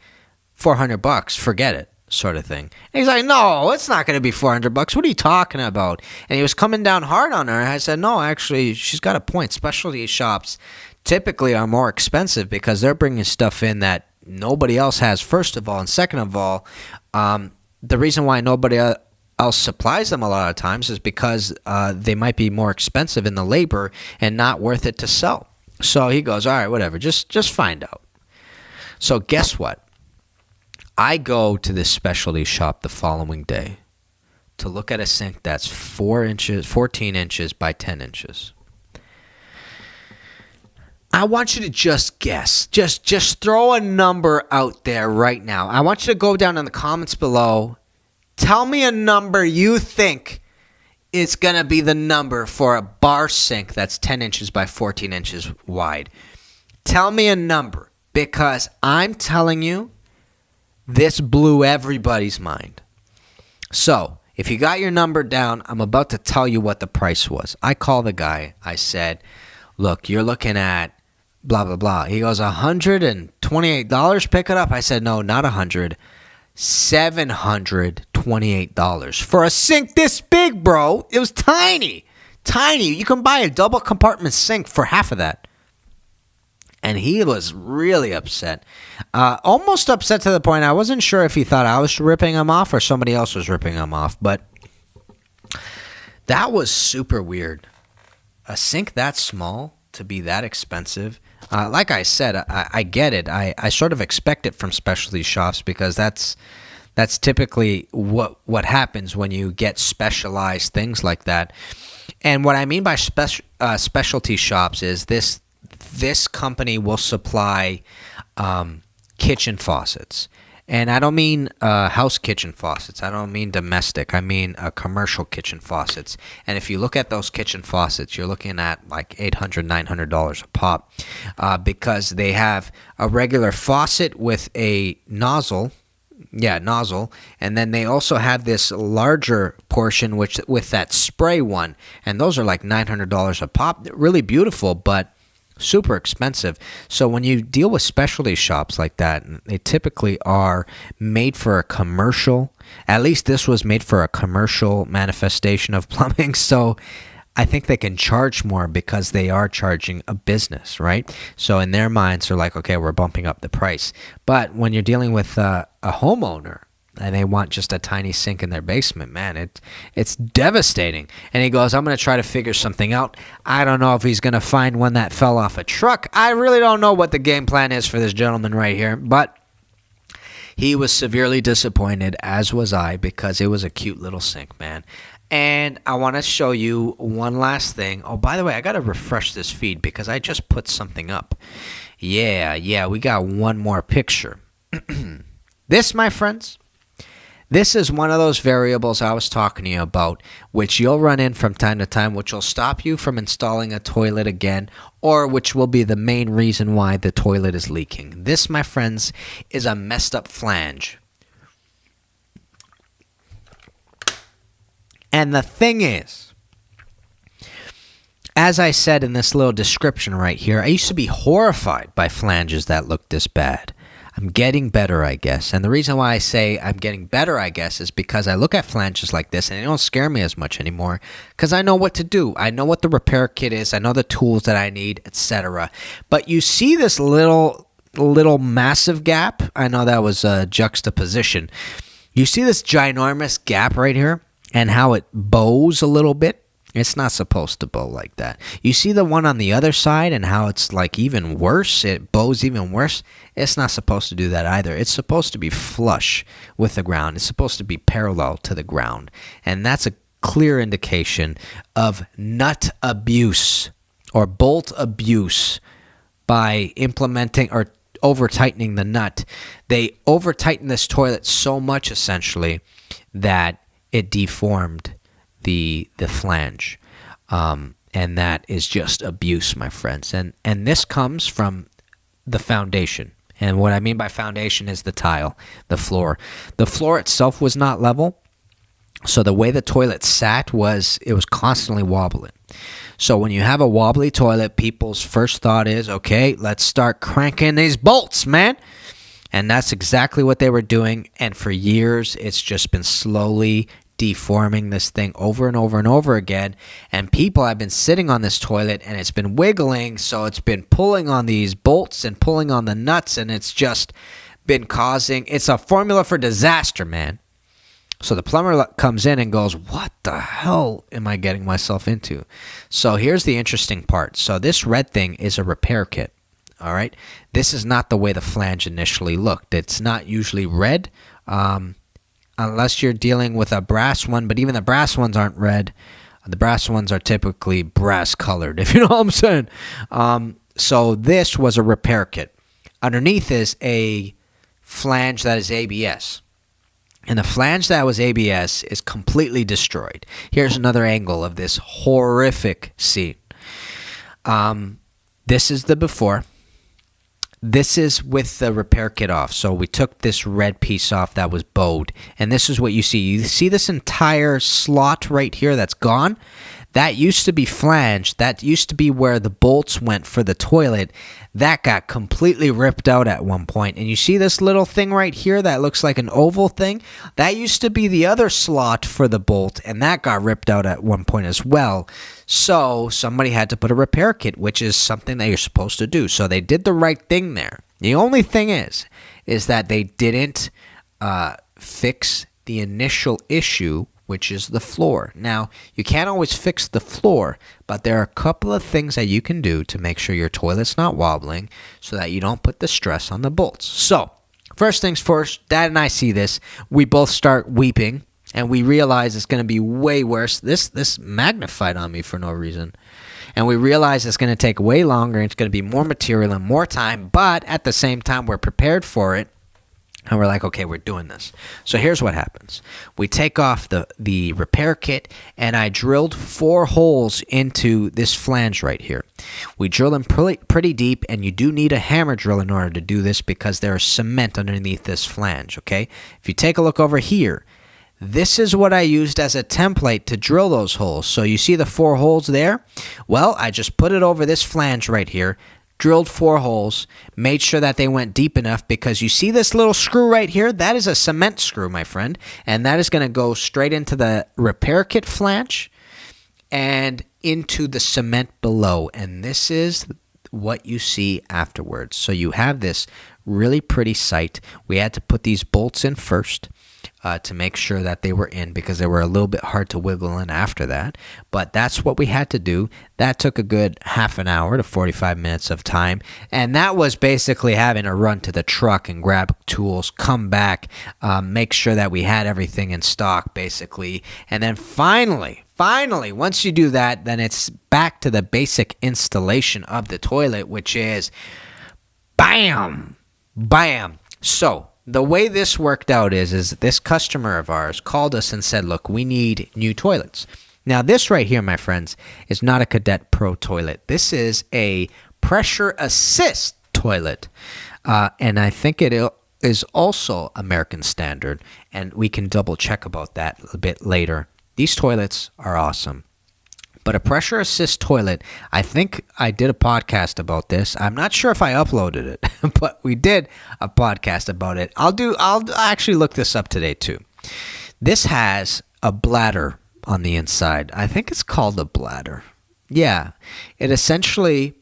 $400, forget it, sort of thing. And he's like, no, it's not going to be $400. What are you talking about? And he was coming down hard on her. And I said, no, actually, she's got a point. Specialty shops typically are more expensive because they're bringing stuff in that nobody else has, first of all. And second of all, the reason why nobody else supplies them a lot of times is because they might be more expensive in the labor and not worth it to sell. So he goes, all right, whatever, just find out. So guess what? I go to this specialty shop the following day to look at a sink that's 14 inches by 10 inches. I want you to just guess. Just throw a number out there right now. I want you to go down in the comments below. Tell me a number you think is going to be the number for a bar sink that's 10 inches by 14 inches wide. Tell me a number, because I'm telling you, this blew everybody's mind. So, if you got your number down, I'm about to tell you what the price was. I called the guy. I said, look, you're looking at blah, blah, blah. He goes, $128, pick it up. I said, no, not $100. $728 for a sink this big, bro. It was tiny. You can buy a double compartment sink for half of that. And he was really upset. Almost upset to the point I wasn't sure if he thought I was ripping him off or somebody else was ripping him off. But that was super weird. A sink that small to be that expensive. Like I said, I get it. I sort of expect it from specialty shops because that's typically what happens when you get specialized things like that. And what I mean by specialty shops is this company will supply kitchen faucets. And I don't mean house kitchen faucets. I don't mean domestic. I mean commercial kitchen faucets. And if you look at those kitchen faucets, you're looking at like $800, $900 a pop because they have a regular faucet with a nozzle. Yeah, nozzle. And then they also have this larger portion with that spray one. And those are like $900 a pop. They're really beautiful, but super expensive. So when you deal with specialty shops like that, they typically are made for a commercial. At least this was made for a commercial manifestation of plumbing. So I think they can charge more because they are charging a business, right? So in their minds, they're like, okay, we're bumping up the price. But when you're dealing with a homeowner and they want just a tiny sink in their basement, man, it's devastating. And he goes, I'm going to try to figure something out. I don't know if he's going to find one that fell off a truck. I really don't know what the game plan is for this gentleman right here. But he was severely disappointed, as was I, because it was a cute little sink, man. And I want to show you one last thing. Oh, by the way, I got to refresh this feed because I just put something up. Yeah, we got one more picture. This, my friends, this is one of those variables I was talking to you about, which you'll run in from time to time, which will stop you from installing a toilet again, or which will be the main reason why the toilet is leaking. This, my friends, is a messed up flange. And the thing is, as I said in this little description right here, I used to be horrified by flanges that looked this bad. I'm getting better, I guess. And the reason why I say I'm getting better, I guess, is because I look at flanges like this and they don't scare me as much anymore because I know what to do. I know what the repair kit is. I know the tools that I need, etc. But you see this little massive gap? I know that was a juxtaposition. You see this ginormous gap right here and how it bows a little bit? It's not supposed to bow like that. You see the one on the other side and how it's like even worse? It bows even worse? It's not supposed to do that either. It's supposed to be flush with the ground. It's supposed to be parallel to the ground. And that's a clear indication of nut abuse or bolt abuse by implementing or over-tightening the nut. They over-tightened this toilet so much, essentially, that it deformed the flange, and that is just abuse, my friends. And this comes from the foundation. And what I mean by foundation is the tile, the floor. The floor itself was not level, so the way the toilet sat was it was constantly wobbling. So when you have a wobbly toilet, people's first thought is, okay, let's start cranking these bolts, man. And that's exactly what they were doing. And for years, it's just been slowly deforming this thing over and over and over again. And people have been sitting on this toilet and it's been wiggling. So it's been pulling on these bolts and pulling on the nuts. And it's just been it's a formula for disaster, man. So the plumber comes in and goes, what the hell am I getting myself into? So here's the interesting part. So this red thing is a repair kit. All right. This is not the way the flange initially looked. It's not usually red. Unless you're dealing with a brass one, but even the brass ones aren't red. The brass ones are typically brass colored, if you know what I'm saying. So this was a repair kit. Underneath is a flange that is ABS. And the flange that was ABS is completely destroyed. Here's another angle of this horrific scene. This is the before. This is with the repair kit off. So we took this red piece off that was bowed. And this is what you see. You see this entire slot right here that's gone? That used to be flange. That used to be where the bolts went for the toilet. That got completely ripped out at one point. And you see this little thing right here that looks like an oval thing? That used to be the other slot for the bolt, and that got ripped out at one point as well. So somebody had to put a repair kit, which is something that you're supposed to do. So they did the right thing there. The only thing is that they didn't fix the initial issue, which is the floor. Now, you can't always fix the floor, but there are a couple of things that you can do to make sure your toilet's not wobbling so that you don't put the stress on the bolts. So, first things first, Dad and I see this. We both start weeping, and we realize it's going to be way worse. This magnified on me for no reason. And we realize it's going to take way longer, and it's going to be more material and more time, but at the same time, we're prepared for it. And we're like, okay, we're doing this. So here's what happens. We take off the repair kit, and I drilled 4 holes into this flange right here. We drill them pretty deep, and you do need a hammer drill in order to do this because there is cement underneath this flange, okay? If you take a look over here, this is what I used as a template to drill those holes. So you see the 4 holes there? Well, I just put it over this flange right here, drilled 4 holes, made sure that they went deep enough because you see this little screw right here? That is a cement screw, my friend, and that is going to go straight into the repair kit flange and into the cement below, and this is what you see afterwards. So you have this really pretty site. We had to put these bolts in first to make sure that they were in because they were a little bit hard to wiggle in after that. But that's what we had to do. That took a good half an hour to 45 minutes of time. And that was basically having to run to the truck and grab tools, come back, make sure that we had everything in stock, basically. And then finally, once you do that, then it's back to the basic installation of the toilet, which is bam, bam. So the way this worked out is this customer of ours called us and said, look, we need new toilets. Now, this right here, my friends, is not a Cadet Pro toilet. This is a pressure assist toilet. And I think it is also American standard. And we can double check about that a bit later. These toilets are awesome. But a pressure assist toilet, I think I did a podcast about this. I'm not sure if I uploaded it, but we did a podcast about it. I'll actually look this up today too. This has a bladder on the inside. I think it's called a bladder. Yeah. It essentially,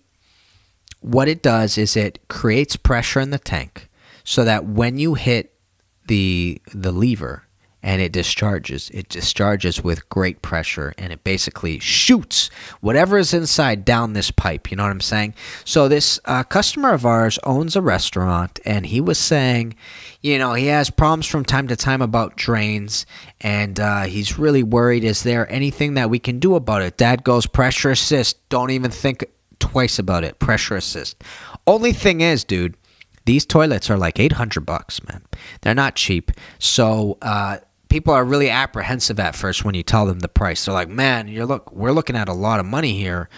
what it does is it creates pressure in the tank so that when you hit the lever and it discharges with great pressure, and it basically shoots whatever is inside down this pipe. You know what I'm saying? So this customer of ours owns a restaurant, and he was saying, he has problems from time to time about drains, and he's really worried. Is there anything that we can do about it? Dad goes, pressure assist. Don't even think twice about it. Pressure assist. Only thing is, dude, these toilets are like $800, man. They're not cheap. So people are really apprehensive at first when you tell them the price. They're like, man, we're looking at a lot of money here.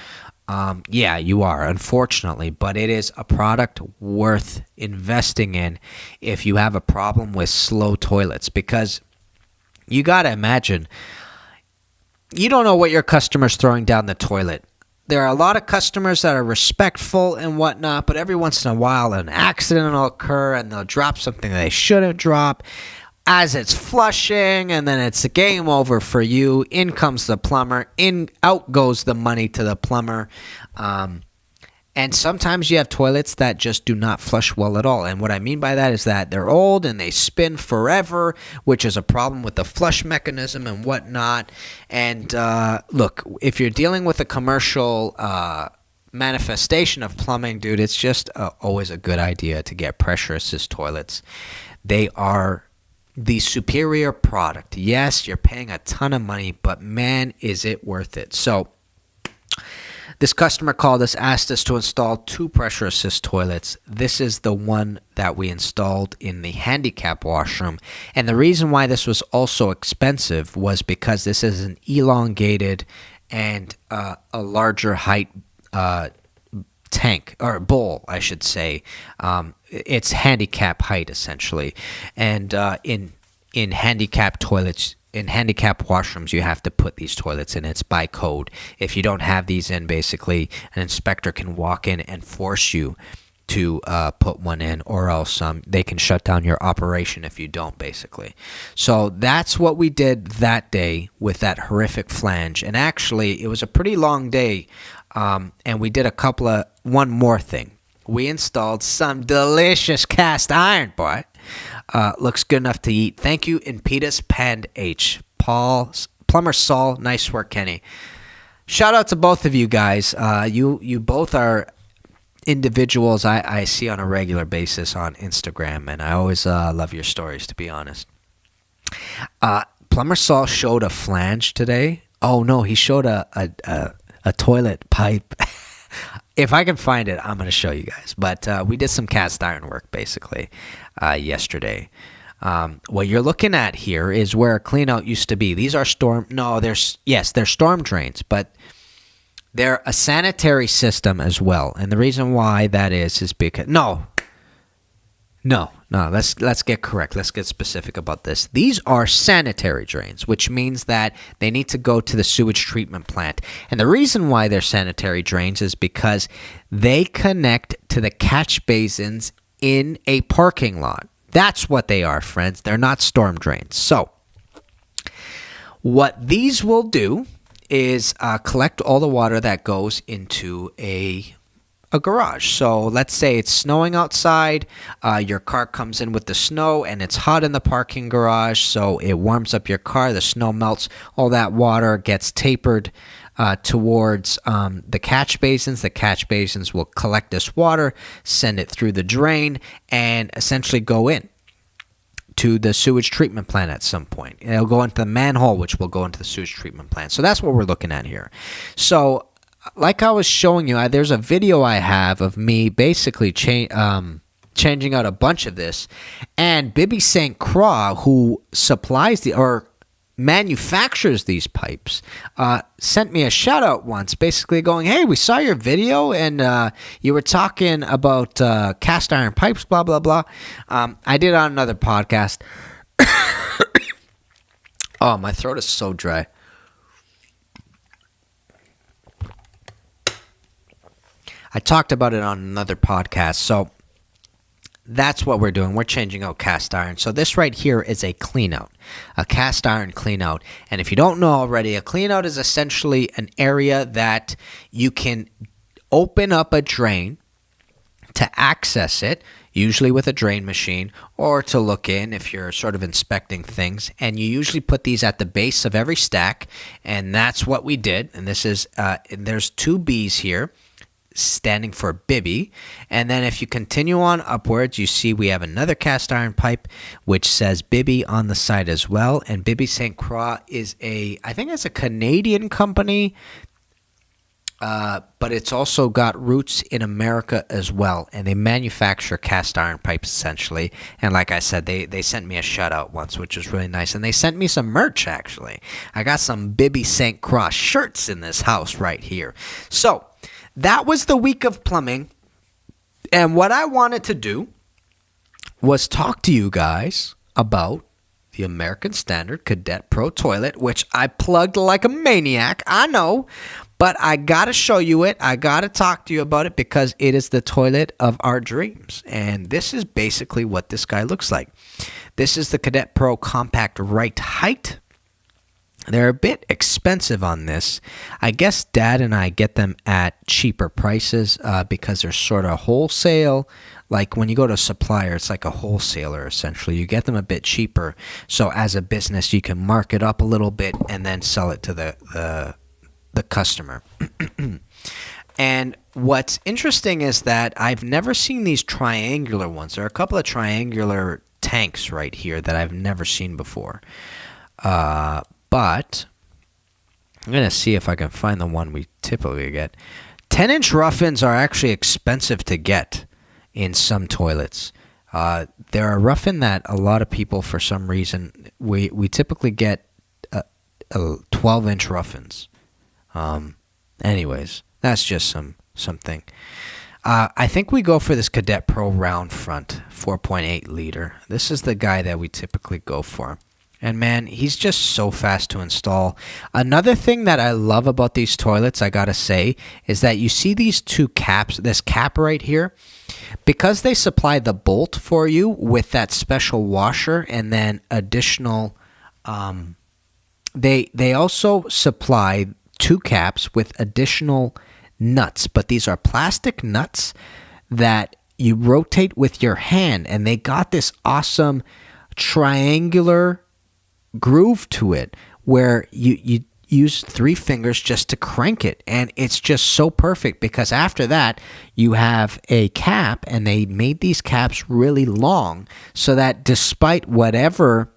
Yeah, you are, unfortunately, but it is a product worth investing in if you have a problem with slow toilets, because you got to imagine, you don't know what your customer's throwing down the toilet. There are a lot of customers that are respectful and whatnot, but every once in a while an accident will occur and they'll drop something they shouldn't drop as it's flushing, and then it's a game over for you. In comes the plumber. Out goes the money to the plumber. And sometimes you have toilets that just do not flush well at all. And what I mean by that is that they're old and they spin forever, which is a problem with the flush mechanism and whatnot. And look, if you're dealing with a commercial manifestation of plumbing, dude, it's just always a good idea to get pressure assist toilets. They are the superior product. Yes, you're paying a ton of money, but man, is it worth it. So this customer called us, asked us to install 2 pressure assist toilets. This is the one that we installed in the handicap washroom. And the reason why this was also expensive was because this is an elongated and a larger height tank, or bowl, I should say. It's handicap height, essentially. And in handicap toilets, in handicap washrooms, you have to put these toilets in. It's by code. If you don't have these in, basically, an inspector can walk in and force you to put one in, or else they can shut down your operation if you don't, basically. So that's what we did that day with that horrific flange. And actually, it was a pretty long day, and we did one more thing. We installed some delicious cast iron, boy. Looks good enough to eat. Thank you, Impetus Pand H. Plumber Saul, nice work, Kenny. Shout out to both of you guys. You both are individuals I see on a regular basis on Instagram, and I always love your stories, to be honest. Plumber Saul showed a flange today. Oh no, he showed a toilet pipe. If I can find it, I'm going to show you guys. But we did some cast iron work, basically, yesterday. What you're looking at here is where a cleanout used to be. These are they're storm drains, but they're a sanitary system as well. And the reason why that is because No, let's get correct. Let's get specific about this. These are sanitary drains, which means that they need to go to the sewage treatment plant. And the reason why they're sanitary drains is because they connect to the catch basins in a parking lot. That's what they are, friends. They're not storm drains. So what these will do is collect all the water that goes into a garage. So let's say it's snowing outside, your car comes in with the snow and it's hot in the parking garage, so it warms up your car, the snow melts, all that water gets tapered towards the catch basins. The catch basins will collect this water, send it through the drain, and essentially go in to the sewage treatment plant at some point. It'll go into the manhole, which will go into the sewage treatment plant. So that's what we're looking at here. So like I was showing you, there's a video I have of me basically changing out a bunch of this, and Bibby St. Croix, who supplies or manufactures these pipes, sent me a shout out once, basically going, hey, we saw your video and you were talking about cast iron pipes, blah, blah, blah. I did it on another podcast. Oh, my throat is so dry. I talked about it on another podcast. So that's what we're doing. We're changing out cast iron. So this right here is a clean out, a cast iron clean out. And if you don't know already, a clean out is essentially an area that you can open up a drain to access it, usually with a drain machine, or to look in if you're sort of inspecting things. And you usually put these at the base of every stack, and that's what we did. And this is, there's two B's here, standing for Bibby. And then if you continue on upwards, you see we have another cast iron pipe which says Bibby on the side as well. And Bibby St. Croix is I think it's a Canadian company, but it's also got roots in America as well, and they manufacture cast iron pipes essentially. And like I said, they sent me a shout out once, which was really nice, and they sent me some merch actually. I got some Bibby St. Croix shirts in this house right here. So that was the week of plumbing, and what I wanted to do was talk to you guys about the American Standard Cadet Pro Toilet, which I plugged like a maniac, I know, but I gotta show you it. I gotta talk to you about it because it is the toilet of our dreams, and this is basically what this guy looks like. This is the Cadet Pro Compact Right Height. They're a bit expensive on this. I guess Dad and I get them at cheaper prices because they're sort of wholesale. Like when you go to a supplier, it's like a wholesaler essentially. You get them a bit cheaper. So as a business, you can mark it up a little bit and then sell it to the customer. And what's interesting is that I've never seen these triangular ones. There are a couple of triangular tanks right here that I've never seen before. But I'm going to see if I can find the one we typically get. 10-inch rough-ins are actually expensive to get in some toilets. There are rough-in that a lot of people, for some reason, we typically get 12-inch rough-ins. Anyways, that's just something. I think we go for this Cadet Pro round front 4.8 liter. This is the guy that we typically go for. And man, he's just so fast to install. Another thing that I love about these toilets, I gotta say, is that you see these two caps, this cap right here, because they supply the bolt for you with that special washer and then additional, they also supply two caps with additional nuts, but these are plastic nuts that you rotate with your hand, and they got this awesome triangular groove to it where you use 3 fingers just to crank it, and it's just so perfect because after that you have a cap, and they made these caps really long so that despite whatever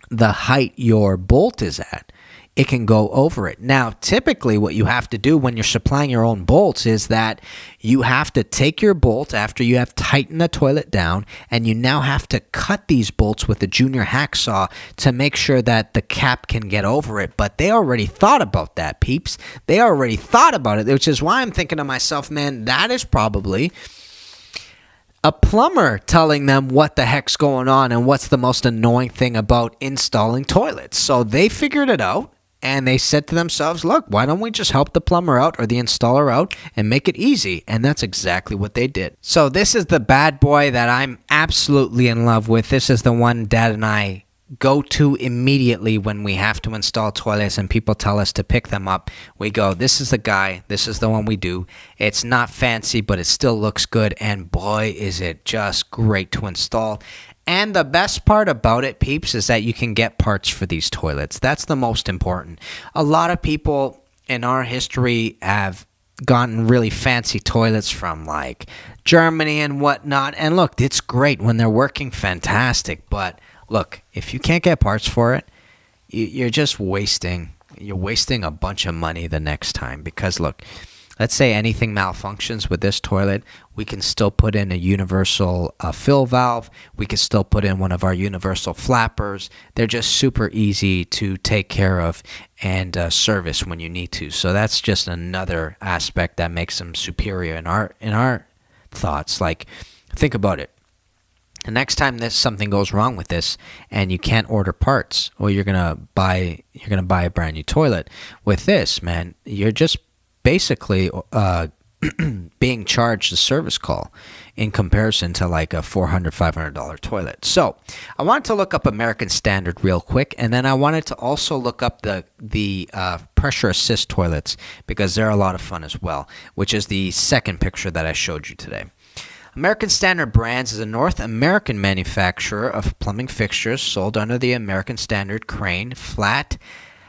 the height your bolt is at, it can go over it. Now, typically what you have to do when you're supplying your own bolts is that you have to take your bolt after you have tightened the toilet down, and you now have to cut these bolts with a junior hacksaw to make sure that the cap can get over it. But they already thought about that, peeps. They already thought about it, which is why I'm thinking to myself, man, that is probably a plumber telling them what the heck's going on and what's the most annoying thing about installing toilets. So they figured it out. And they said to themselves, look, why don't we just help the plumber out or the installer out and make it easy? And that's exactly what they did. So this is the bad boy that I'm absolutely in love with. This is the one Dad and I go to immediately when we have to install toilets and people tell us to pick them up. We go, this is the guy. This is the one we do. It's not fancy, but it still looks good. And boy, is it just great to install. And the best part about it, peeps, is that you can get parts for these toilets. That's the most important. A lot of people in our history have gotten really fancy toilets from like Germany and whatnot. And look, it's great when they're working fantastic. But look, if you can't get parts for it, you're just wasting. You're wasting a bunch of money the next time. Because look, let's say anything malfunctions with this toilet, we can still put in a universal fill valve. We can still put in one of our universal flappers. They're just super easy to take care of and service when you need to. So that's just another aspect that makes them superior in our thoughts. Like, think about it. The next time something goes wrong with this and you can't order parts, or you're gonna buy a brand new toilet with this, man, you're just basically being charged a service call in comparison to like a $400, $500 toilet. So I wanted to look up American Standard real quick, and then I wanted to also look up the pressure assist toilets because they're a lot of fun as well, which is the second picture that I showed you today. American Standard Brands is a North American manufacturer of plumbing fixtures sold under the American Standard Crane, Flat,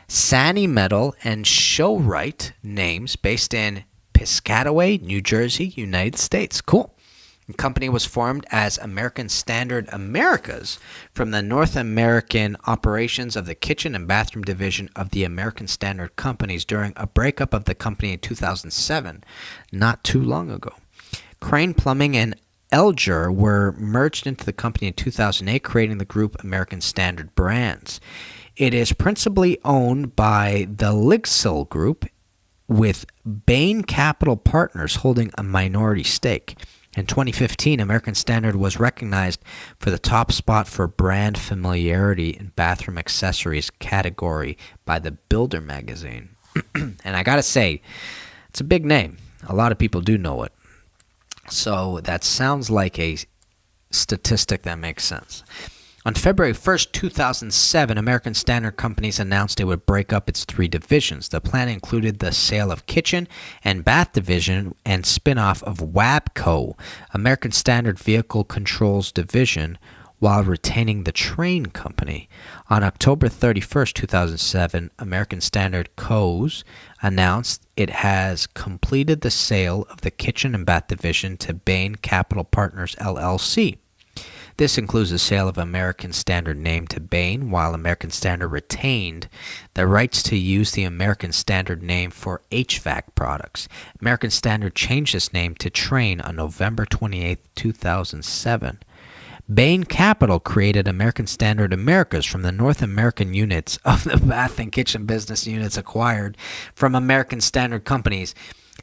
Sani Metal, and Showrite names based in Piscataway, New Jersey, United States. Cool. The company was formed as American Standard Americas from the North American operations of the kitchen and bathroom division of the American Standard Companies during a breakup of the company in 2007, not too long ago. Crane Plumbing and Elger were merged into the company in 2008, creating the group American Standard Brands. It is principally owned by the Ligsil Group, with Bain Capital Partners holding a minority stake. In 2015, American Standard was recognized for the top spot for brand familiarity in bathroom accessories category by the Builder magazine. And I gotta say, it's a big name. A lot of people do know it. So that sounds like a statistic that makes sense. On February 1st, 2007, American Standard Companies announced it would break up its three divisions. The plan included the sale of Kitchen and Bath Division and spin-off of WABCO, American Standard Vehicle Controls Division, while retaining the Train Company. On October 31st, 2007, American Standard Co.'s announced it has completed the sale of the Kitchen and Bath Division to Bain Capital Partners, LLC. This includes the sale of American Standard name to Bain, while American Standard retained the rights to use the American Standard name for HVAC products. American Standard changed its name to Train on November 28, 2007. Bain Capital created American Standard Americas from the North American units of the bath and kitchen business units acquired from American Standard Companies.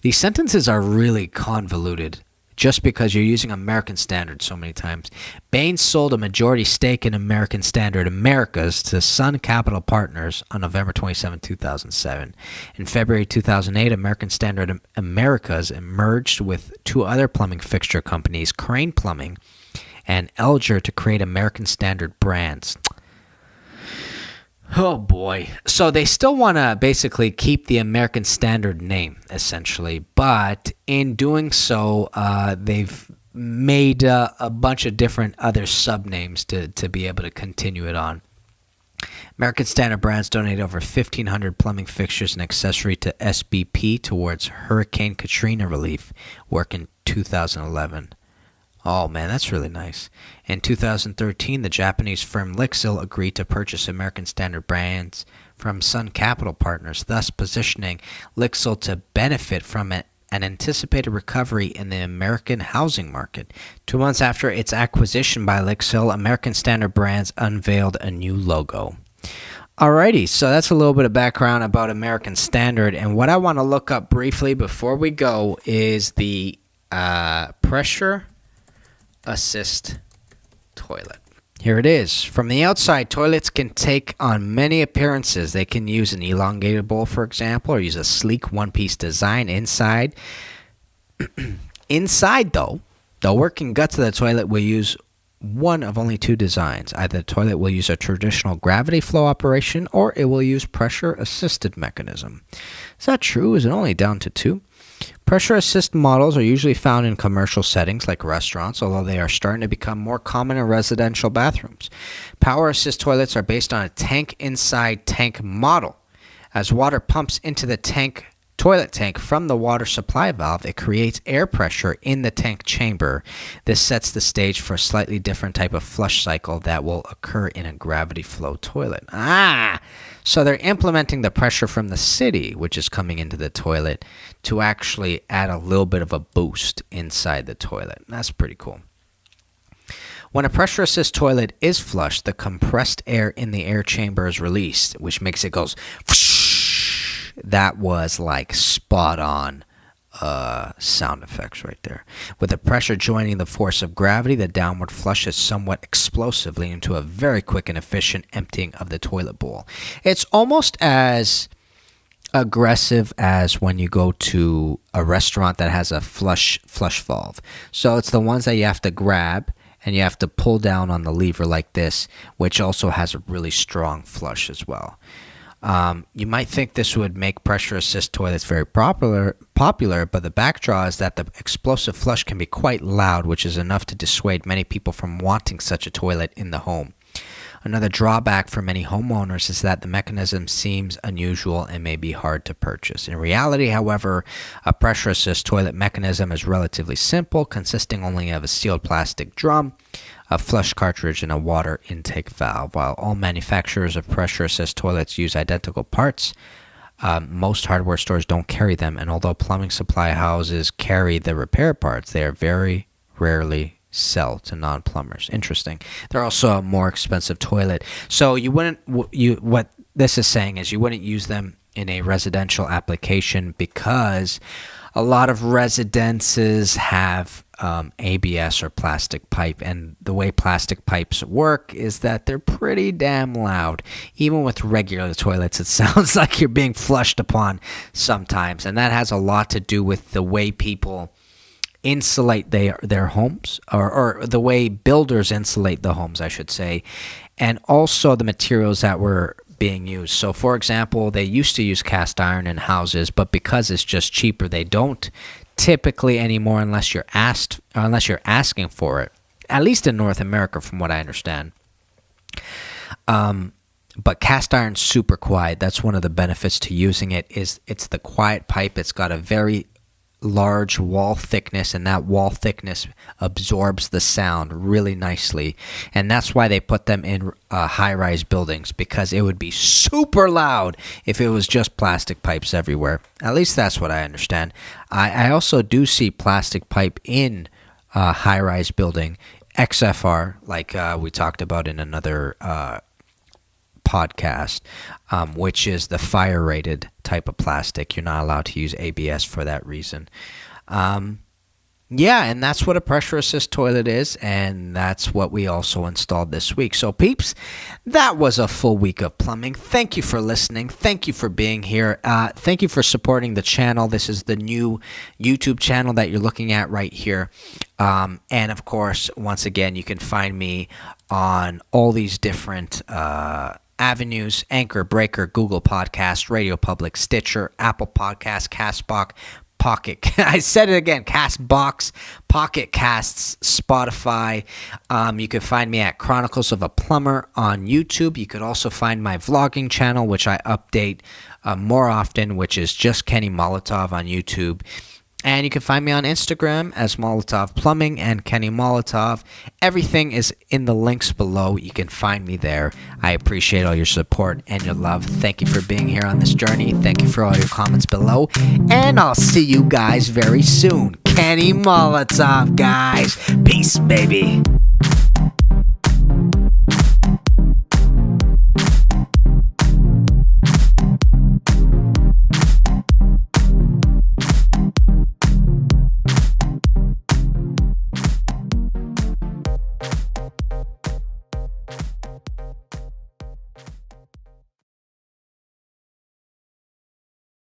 These sentences are really convoluted just because you're using American Standard so many times. Bain sold a majority stake in American Standard Americas to Sun Capital Partners on November 27, 2007. In February 2008, American Standard Americas merged with two other plumbing fixture companies, Crane Plumbing and Elger, to create American Standard Brands. Oh boy. So they still want to basically keep the American Standard name, essentially. But in doing so, they've made a bunch of different other sub-names to be able to continue it on. American Standard Brands donated over 1,500 plumbing fixtures and accessory to SBP towards Hurricane Katrina relief work in 2011. Oh man, that's really nice. In 2013, the Japanese firm Ligsil agreed to purchase American Standard Brands from Sun Capital Partners, thus positioning Ligsil to benefit from an anticipated recovery in the American housing market. 2 months after its acquisition by Ligsil, American Standard Brands unveiled a new logo. Alrighty, so that's a little bit of background about American Standard, and what I want to look up briefly before we go is the pressure assist toilet. Here it is. From the outside, toilets can take on many appearances. They can use an elongated bowl, for example, or use a sleek one-piece design inside. Inside, though, the working guts of the toilet will use one of only two designs. Either the toilet will use a traditional gravity flow operation, or it will use pressure-assisted mechanism. Is that true? Is it only down to two? Pressure assist models are usually found in commercial settings like restaurants, although they are starting to become more common in residential bathrooms. Power assist toilets are based on a tank inside tank model. As water pumps into the toilet tank from the water supply valve, it creates air pressure in the tank chamber. This sets the stage for a slightly different type of flush cycle that will occur in a gravity flow toilet. So they're implementing the pressure from the city, which is coming into the toilet, to actually add a little bit of a boost inside the toilet. That's pretty cool. When a pressure assist toilet is flushed, the compressed air in the air chamber is released, which makes it goes whoosh. That was like spot on sound effects right there. With the pressure joining the force of gravity, the downward flush is somewhat explosive, leading to a very quick and efficient emptying of the toilet bowl. It's almost as aggressive as when you go to a restaurant that has a flush valve. So it's the ones that you have to grab and you have to pull down on the lever like this, which also has a really strong flush as well. You might think this would make pressure assist toilets very popular, but the backdraw is that the explosive flush can be quite loud, which is enough to dissuade many people from wanting such a toilet in the home. Another drawback for many homeowners is that the mechanism seems unusual and may be hard to purchase. In reality, however, a pressure assist toilet mechanism is relatively simple, consisting only of a sealed plastic drum, a flush cartridge, and a water intake valve. While all manufacturers of pressure assist toilets use identical parts, most hardware stores don't carry them, and although plumbing supply houses carry the repair parts, they are very rarely sell to non-plumbers. Interesting. They're also a more expensive toilet. So what this is saying is you wouldn't use them in a residential application because a lot of residences have ABS or plastic pipe, and the way plastic pipes work is that they're pretty damn loud. Even with regular toilets, it sounds like you're being flushed upon sometimes, and that has a lot to do with the way people insulate their homes, or the way builders insulate the homes, I should say, and also the materials that were being used. So, for example, they used to use cast iron in houses, but because it's just cheaper, they don't typically anymore unless you're asking for it. At least in North America, from what I understand. But cast iron's super quiet. That's one of the benefits to using it. Is it's the quiet pipe. It's got a very large wall thickness, and that wall thickness absorbs the sound really nicely, and that's why they put them in high-rise buildings, because it would be super loud if it was just plastic pipes everywhere. At least that's what I understand. I also do see plastic pipe in high-rise building, XFR, like we talked about in another podcast, which is the fire rated type of plastic. You're not allowed to use ABS for that reason. And that's what a pressure assist toilet is, and that's what we also installed this week. So peeps, that was a full week of plumbing. Thank you for listening. Thank you for being here. Thank you for supporting the channel. This is the new YouTube channel that you're looking at right here. And of course, once again, you can find me on all these different avenues: Anchor, Breaker, Google Podcast, Radio Public, Stitcher, Apple Podcast, Castbox, Pocket. I said it again: Castbox, Pocket Casts, Spotify. You can find me at Chronicles of a Plumber on YouTube. You could also find my vlogging channel, which I update more often, which is just Kenny Molotov on YouTube. And you can find me on Instagram as Molotov Plumbing and Kenny Molotov. Everything is in the links below. You can find me there. I appreciate all your support and your love. Thank you for being here on this journey. Thank you for all your comments below. And I'll see you guys very soon. Kenny Molotov, guys. Peace, baby.